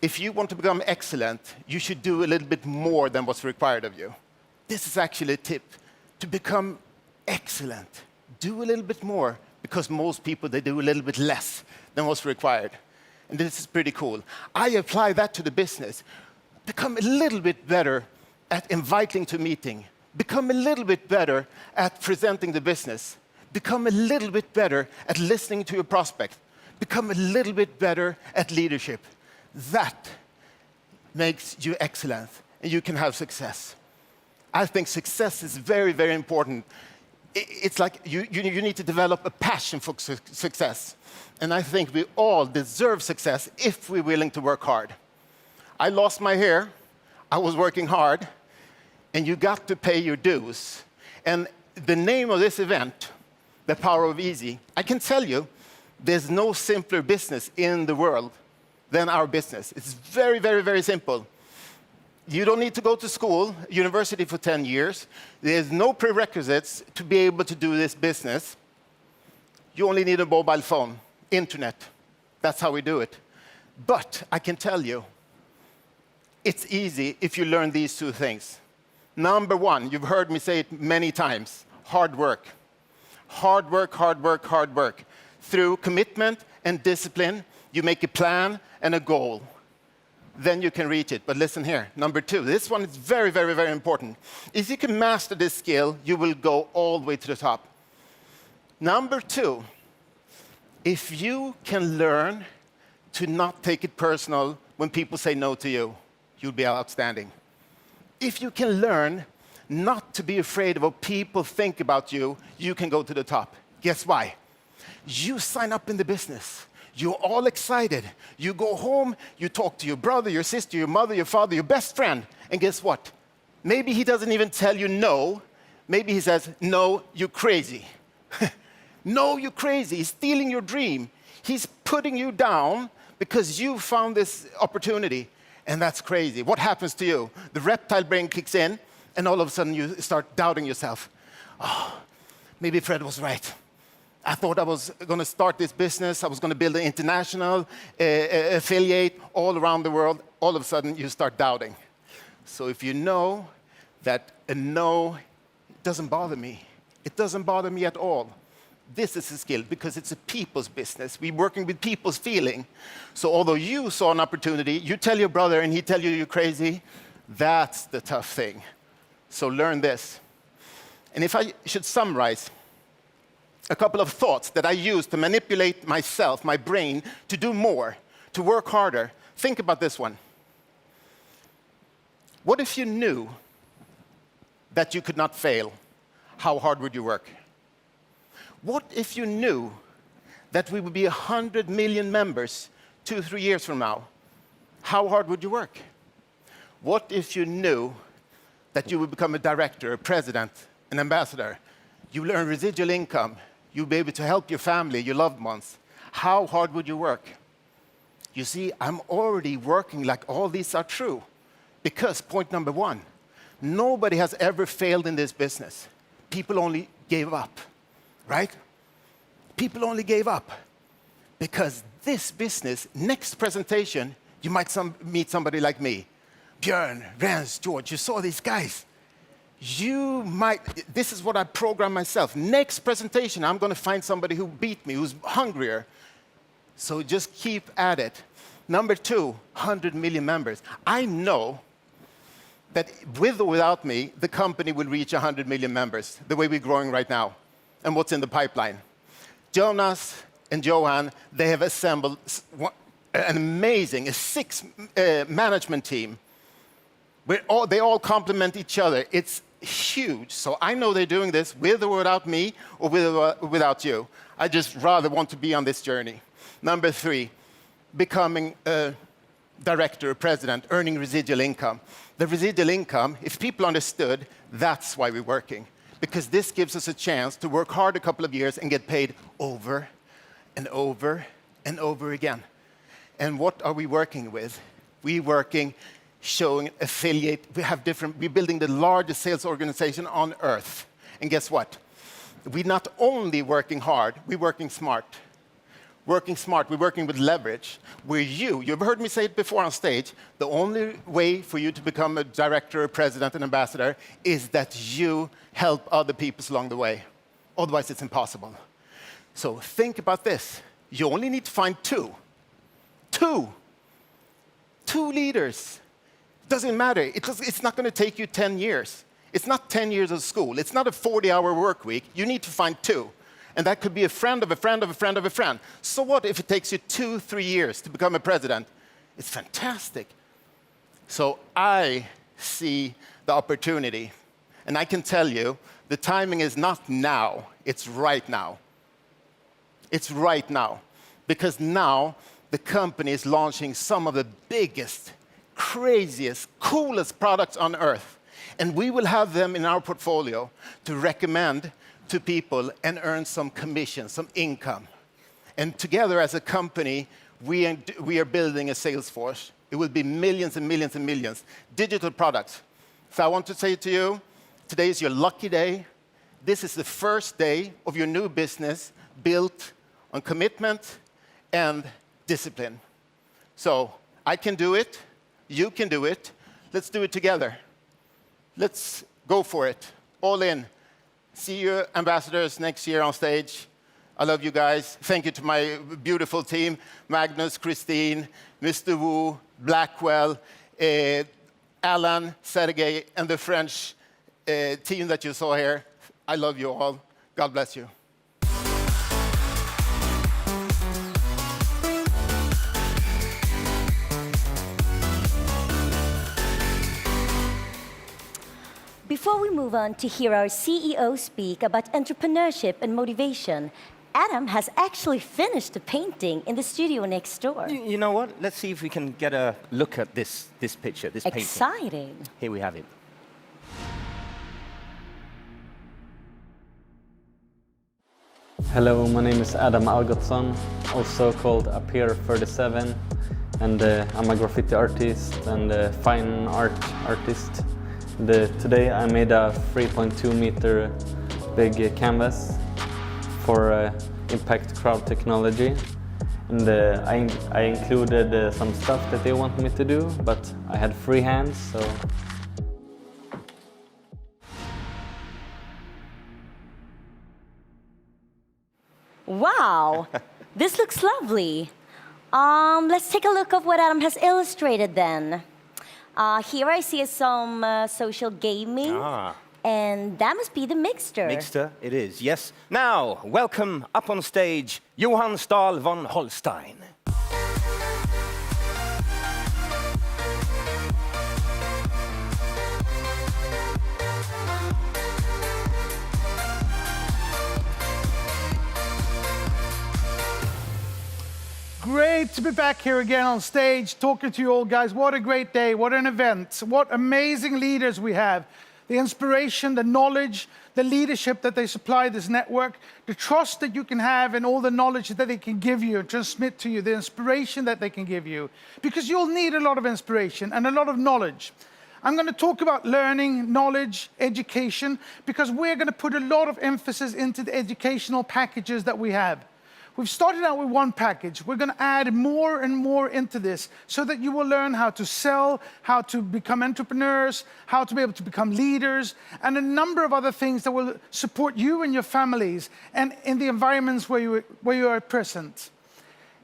If you want to become excellent, you should do a little bit more than what's required of you. This is actually a tip to become excellent. Do a little bit more, because most people, they do a little bit less than what's required. And this is pretty cool. I apply that to the business. Become a little bit better at inviting to meeting. Become a little bit better at presenting the business. Become a little bit better at listening to your prospect. Become a little bit better at leadership. That makes you excellent, and you can have success. I think success is very, very important. It's like you need to develop a passion for success. And I think we all deserve success if we're willing to work hard. I lost my hair. I was working hard. And you got to pay your dues. And the name of this event, The Power of Easy, I can tell you, there's no simpler business in the world than our business. It's very, very, very simple. You don't need to go to school, university for 10 years. There's no prerequisites to be able to do this business. You only need a mobile phone, internet. That's how we do it. But I can tell you, it's easy if you learn these two things. Number one, you've heard me say it many times, hard work. Hard work, hard work, hard work. Through commitment and discipline, you make a plan and a goal. Then you can reach it. But listen here, number two, this one is very, very, very important. If you can master this skill, you will go all the way to the top. Number two, if you can learn to not take it personal when people say no to you, you'll be outstanding. If you can learn not to be afraid of what people think about you, you can go to the top. Guess why? You sign up in the business. You're all excited. You go home, you talk to your brother, your sister, your mother, your father, your best friend, and guess what? Maybe he doesn't even tell you no. Maybe he says, no, you're crazy. No, you're crazy. He's stealing your dream. He's putting you down because you found this opportunity, and that's crazy. What happens to you? The reptile brain kicks in, and all of a sudden you start doubting yourself. Oh, maybe Fred was right. I thought I was going to start this business. I was going to build an international affiliate all around the world. All of a sudden, you start doubting. So if you know that a no doesn't bother me, it doesn't bother me at all. This is a skill because it's a people's business. We're working with people's feeling. So although you saw an opportunity, you tell your brother and he tell you you're crazy, that's the tough thing. So learn this. And if I should summarize, a couple of thoughts that I use to manipulate myself, my brain, to do more, to work harder. Think about this one. What if you knew that you could not fail? How hard would you work? What if you knew that we would be 100 million members 2-3 years from now? How hard would you work? What if you knew that you would become a director, a president, an ambassador? You learn residual income. You'll be able to help your family, your loved ones. How hard would you work? You see, I'm already working like all these are true. Because, point number one, nobody has ever failed in this business. People only gave up, right? People only gave up. Because this business, next presentation, you might meet somebody like me. Björn, Rens, George, you saw these guys. You might, this is what I program myself. Next presentation, I'm going to find somebody who beat me, who's hungrier. So just keep at it. Number two, 100 million members. I know that with or without me, the company will reach 100 million members, the way we're growing right now, and what's in the pipeline. Jonas and Johan, they have assembled an amazing, six management team. They all complement each other. It's huge. So I know they're doing this with or without me or with or without you. I just rather want to be on this journey. Number three, becoming a director, a president, earning residual income. The residual income, if people understood, that's why we're working. Because this gives us a chance to work hard a couple of years and get paid over and over and over again. And what are we working with? We're working showing affiliate. We're building the largest sales organization on earth. And guess what? We're not only working hard, we're working smart. working smart, we're working with leverage, where you've heard me say it before on stage, the only way for you to become a director, a president, an ambassador is that you help other people along the way. Otherwise, it's impossible. So think about this. You only need to find two. Two leaders. Doesn't matter. It's not going to take you 10 years. It's not 10 years of school. It's not a 40-hour work week. You need to find two. And that could be a friend of a friend of a friend of a friend. So what if it takes you 2-3 years to become a president? It's fantastic. So I see the opportunity. And I can tell you, the timing is not now. It's right now. It's right now. Because now the company is launching some of the biggest, craziest, coolest products on earth. And we will have them in our portfolio to recommend to people and earn some commission, some income. And together as a company, we are building a sales force. It will be millions and millions and millions. Digital products. So I want to say to you, today is your lucky day. This is the first day of your new business built on commitment and discipline. So I can do it. You can do it. Let's do it together. Let's go for it. All in. See you, ambassadors, next year on stage. I love you guys. Thank you to my beautiful team, Magnus, Christine, Mr. Wu, Blackwell, Alan, Sergey, and the French team that you saw here. I love you all. God bless you. Before we move on to hear our CEO speak about entrepreneurship and motivation, Adam has actually finished the painting in the studio next door. You know what? Let's see if we can get a look at this picture, this painting. Exciting. Here we have it. Hello, my name is Adam Algotsson, also called Appear37, and I'm a graffiti artist and a fine art artist. Today I made a 3.2 meter big canvas for impact crowd technology, and I included some stuff that they want me to do, but I had free hands, so. Wow, this looks lovely. Let's take a look at what Adam has illustrated then. Here I see some social gaming, and that must be the mixture. Mixture, it is, yes. Now, welcome up on stage, Johan Stahl von Holstein. Great to be back here again on stage, talking to you all, guys. What a great day, what an event. What amazing leaders we have. The inspiration, the knowledge, the leadership that they supply this network, the trust that you can have and all the knowledge that they can give you and transmit to you, the inspiration that they can give you. Because you'll need a lot of inspiration and a lot of knowledge. I'm going to talk about learning, knowledge, education, because we're going to put a lot of emphasis into the educational packages that we have. We've started out with one package. We're going to add more and more into this so that you will learn how to sell, how to become entrepreneurs, how to be able to become leaders, and a number of other things that will support you and your families and in the environments where you are present.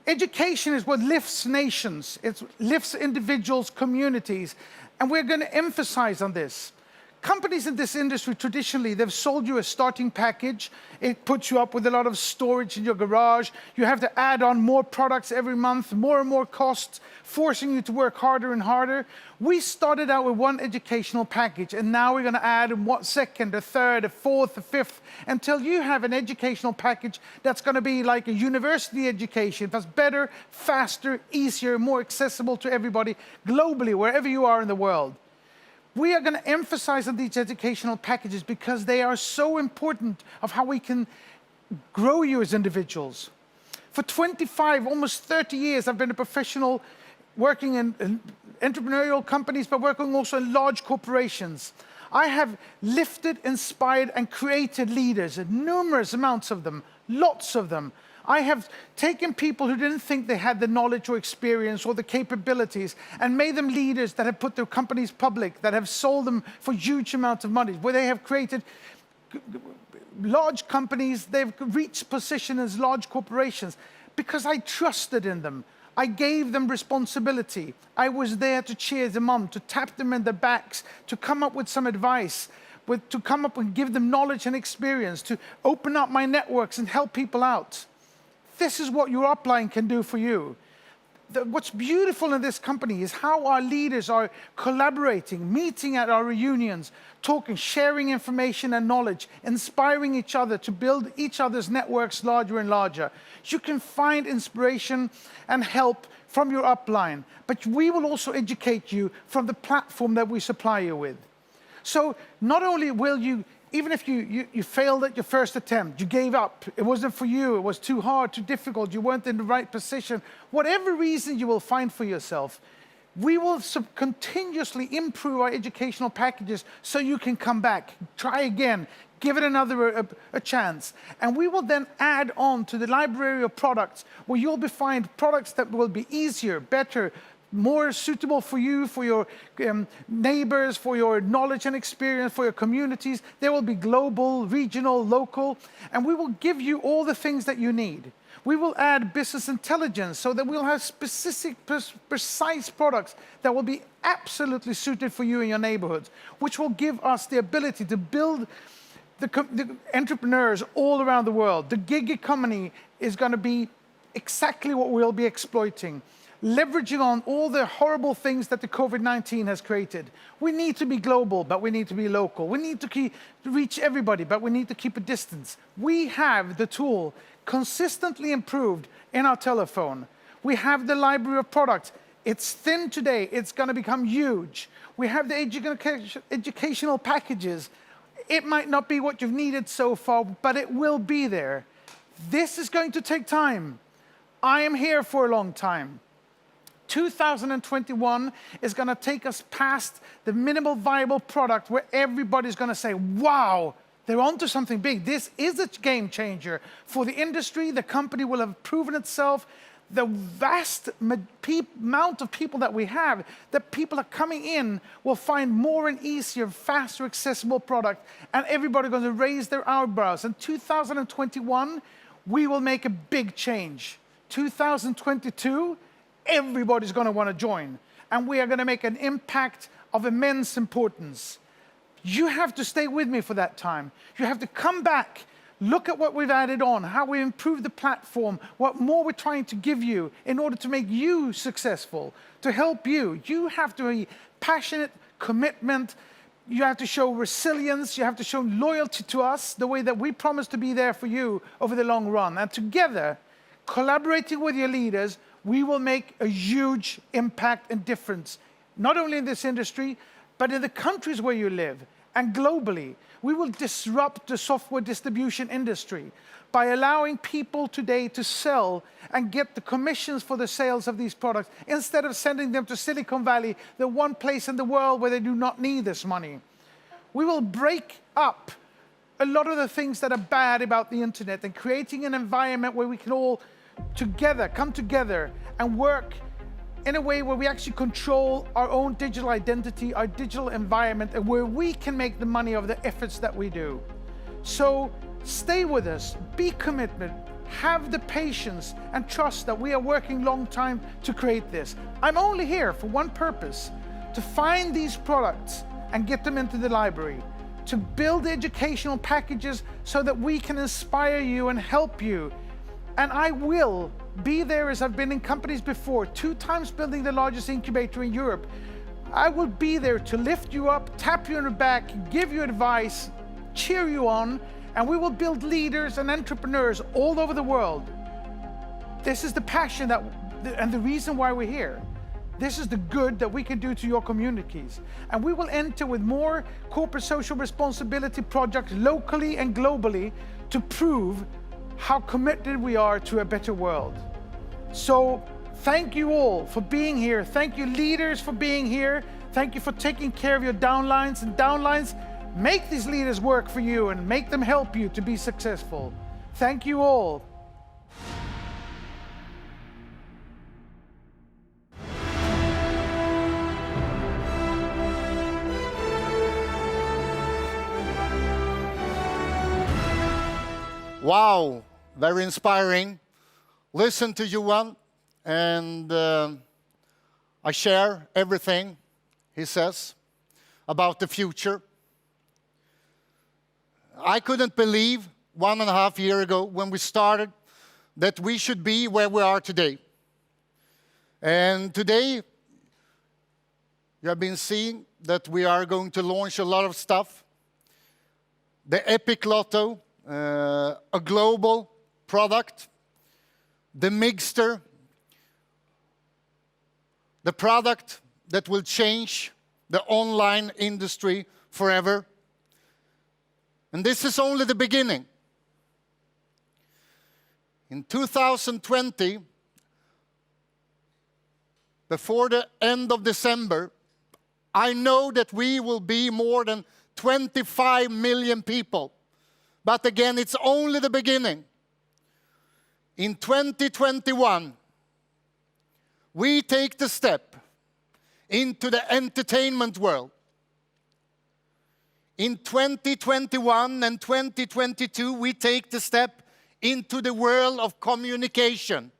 Education is what lifts nations. It lifts individuals, communities, and we're going to emphasize on this. Companies in this industry, traditionally, they've sold you a starting package. It puts you up with a lot of storage in your garage. You have to add on more products every month, more and more costs, forcing you to work harder and harder. We started out with one educational package, and now we're going to add a second, a third, a fourth, a fifth, until you have an educational package that's going to be like a university education, that's better, faster, easier, more accessible to everybody globally, wherever you are in the world. We are going to emphasize on these educational packages because they are so important of how we can grow you as individuals. For 25, almost 30 years, I've been a professional working in entrepreneurial companies, but working also in large corporations. I have lifted, inspired, and created leaders, numerous amounts of them, lots of them. I have taken people who didn't think they had the knowledge or experience or the capabilities and made them leaders that have put their companies public, that have sold them for huge amounts of money, where they have created large companies, they've reached position as large corporations because I trusted in them. I gave them responsibility. I was there to cheer them on, to tap them in the backs, to come up with some advice, to come up and give them knowledge and experience, to open up my networks and help people out. This is what your upline can do for you. What's beautiful in this company is how our leaders are collaborating, meeting at our reunions, talking, sharing information and knowledge, inspiring each other to build each other's networks larger and larger. You can find inspiration and help from your upline, but we will also educate you from the platform that we supply you with. So not only will you, even if you failed at your first attempt, you gave up, it wasn't for you, it was too hard, too difficult, you weren't in the right position, whatever reason you will find for yourself, we will continuously improve our educational packages so you can come back, try again, give it another a chance. And we will then add on to the library of products where you'll find products that will be easier, better, more suitable for you, for your neighbors, for your knowledge and experience, for your communities. They will be global, regional, local, and we will give you all the things that you need. We will add business intelligence so that we'll have specific, precise products that will be absolutely suited for you in your neighborhoods, which will give us the ability to build the entrepreneurs all around the world. The gig economy is going to be exactly what we'll be exploiting, leveraging on all the horrible things that the COVID-19 has created. We need to be global, but we need to be local. We need to reach everybody, but we need to keep a distance. We have the tool consistently improved in our telephone. We have the library of products. It's thin today, it's going to become huge. We have the educational packages. It might not be what you've needed so far, but it will be there. This is going to take time. I am here for a long time. 2021 is going to take us past the minimal viable product where everybody's going to say, wow, they're onto something big. This is a game changer for the industry. The company will have proven itself. The vast amount of people that we have, that people are coming in, will find more and easier, faster, accessible product, and everybody's going to raise their eyebrows. In 2021, we will make a big change. 2022, everybody's going to want to join, and we are going to make an impact of immense importance. You have to stay with me for that time. You have to come back, look at what we've added on, how we improved the platform, what more we're trying to give you in order to make you successful, to help you. You have to be passionate, commitment, you have to show resilience, you have to show loyalty to us, the way that we promise to be there for you over the long run. And together, collaborating with your leaders, we will make a huge impact and difference, not only in this industry, but in the countries where you live and globally. We will disrupt the software distribution industry by allowing people today to sell and get the commissions for the sales of these products instead of sending them to Silicon Valley, the one place in the world where they do not need this money. We will break up a lot of the things that are bad about the internet and creating an environment where we can all come together and work in a way where we actually control our own digital identity, our digital environment, and where we can make the money of the efforts that we do. So stay with us, be committed, have the patience and trust that we are working long time to create this. I'm only here for one purpose, to find these products and get them into the library, to build the educational packages so that we can inspire you and help you. And I will be there, as I've been in companies before, 2 times building the largest incubator in Europe. I will be there to lift you up, tap you on the back, give you advice, cheer you on, and we will build leaders and entrepreneurs all over the world. This is the passion and the reason why we're here. This is the good that we can do to your communities. And we will enter with more corporate social responsibility projects locally and globally to prove how committed we are to a better world. So thank you all for being here. Thank you leaders for being here. Thank you for taking care of your downlines, and downlines, make these leaders work for you and make them help you to be successful. Thank you all. Wow, very inspiring. Listen to Johan, and I share everything he says about the future. I couldn't believe 1.5 years ago when we started that we should be where we are today. And today, you have been seeing that we are going to launch a lot of stuff. The Epic Lotto, a global product. The Mixter, the product that will change the online industry forever. And this is only the beginning. In 2020, before the end of December, I know that we will be more than 25 million people. But again, it's only the beginning. In 2021, we take the step into the entertainment world. In 2021 and 2022, we take the step into the world of communication.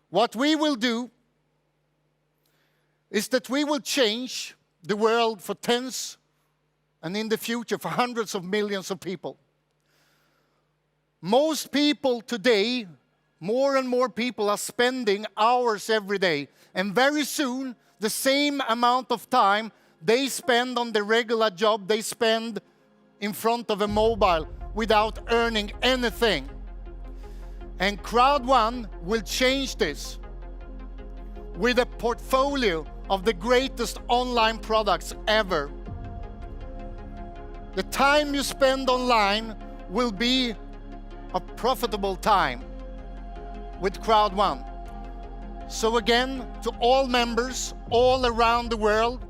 What we will do is that we will change the world for tens and in the future for hundreds of millions of people. Most people today, more and more people are spending hours every day, and very soon the same amount of time they spend on the regular job they spend in front of a mobile without earning anything. And CROWD1 will change this with a portfolio of the greatest online products ever. The time you spend online will be a profitable time with CROWD1. So again, to all members all around the world,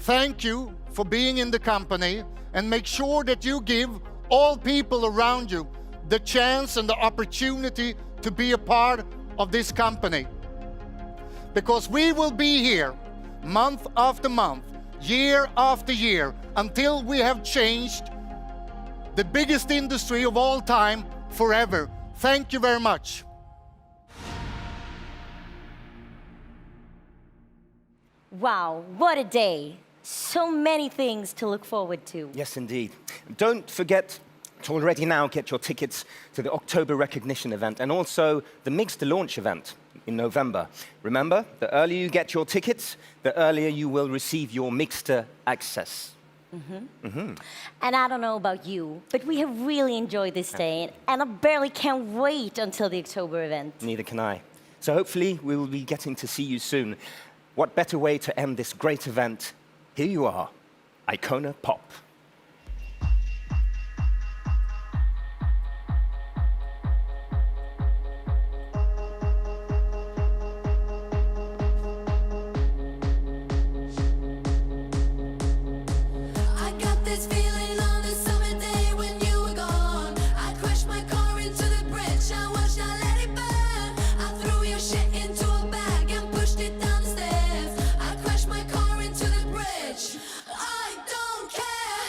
thank you for being in the company, and make sure that you give all people around you the chance and the opportunity to be a part of this company. Because we will be here month after month, year after year, until we have changed the biggest industry of all time forever. Thank you very much. Wow, what a day. So many things to look forward to. Yes, indeed. Don't forget to already now get your tickets to the October recognition event and also the Mixter launch event in November. Remember, the earlier you get your tickets, the earlier you will receive your Mixter access. And I don't know about you, but we have really enjoyed this day, and I barely can't wait until the October event. Neither can I. So hopefully we will be getting to see you soon. What better way to end this great event? Here you are, Icona Pop. I don't care.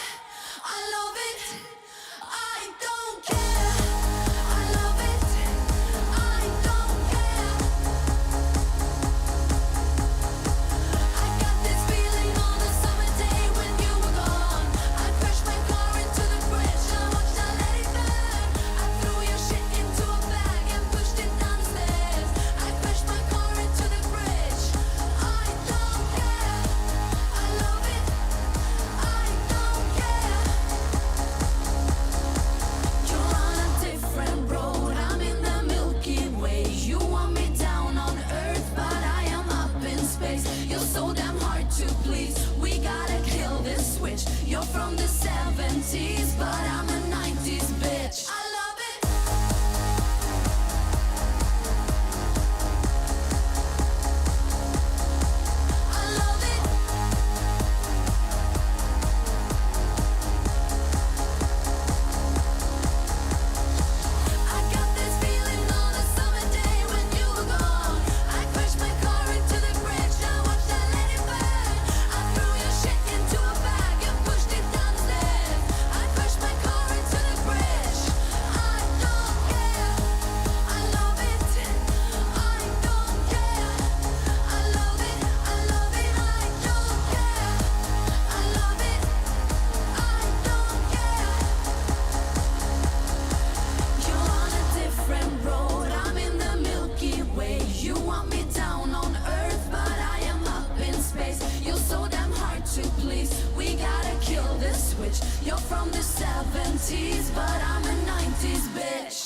the 70s, but I'm a 90s bitch.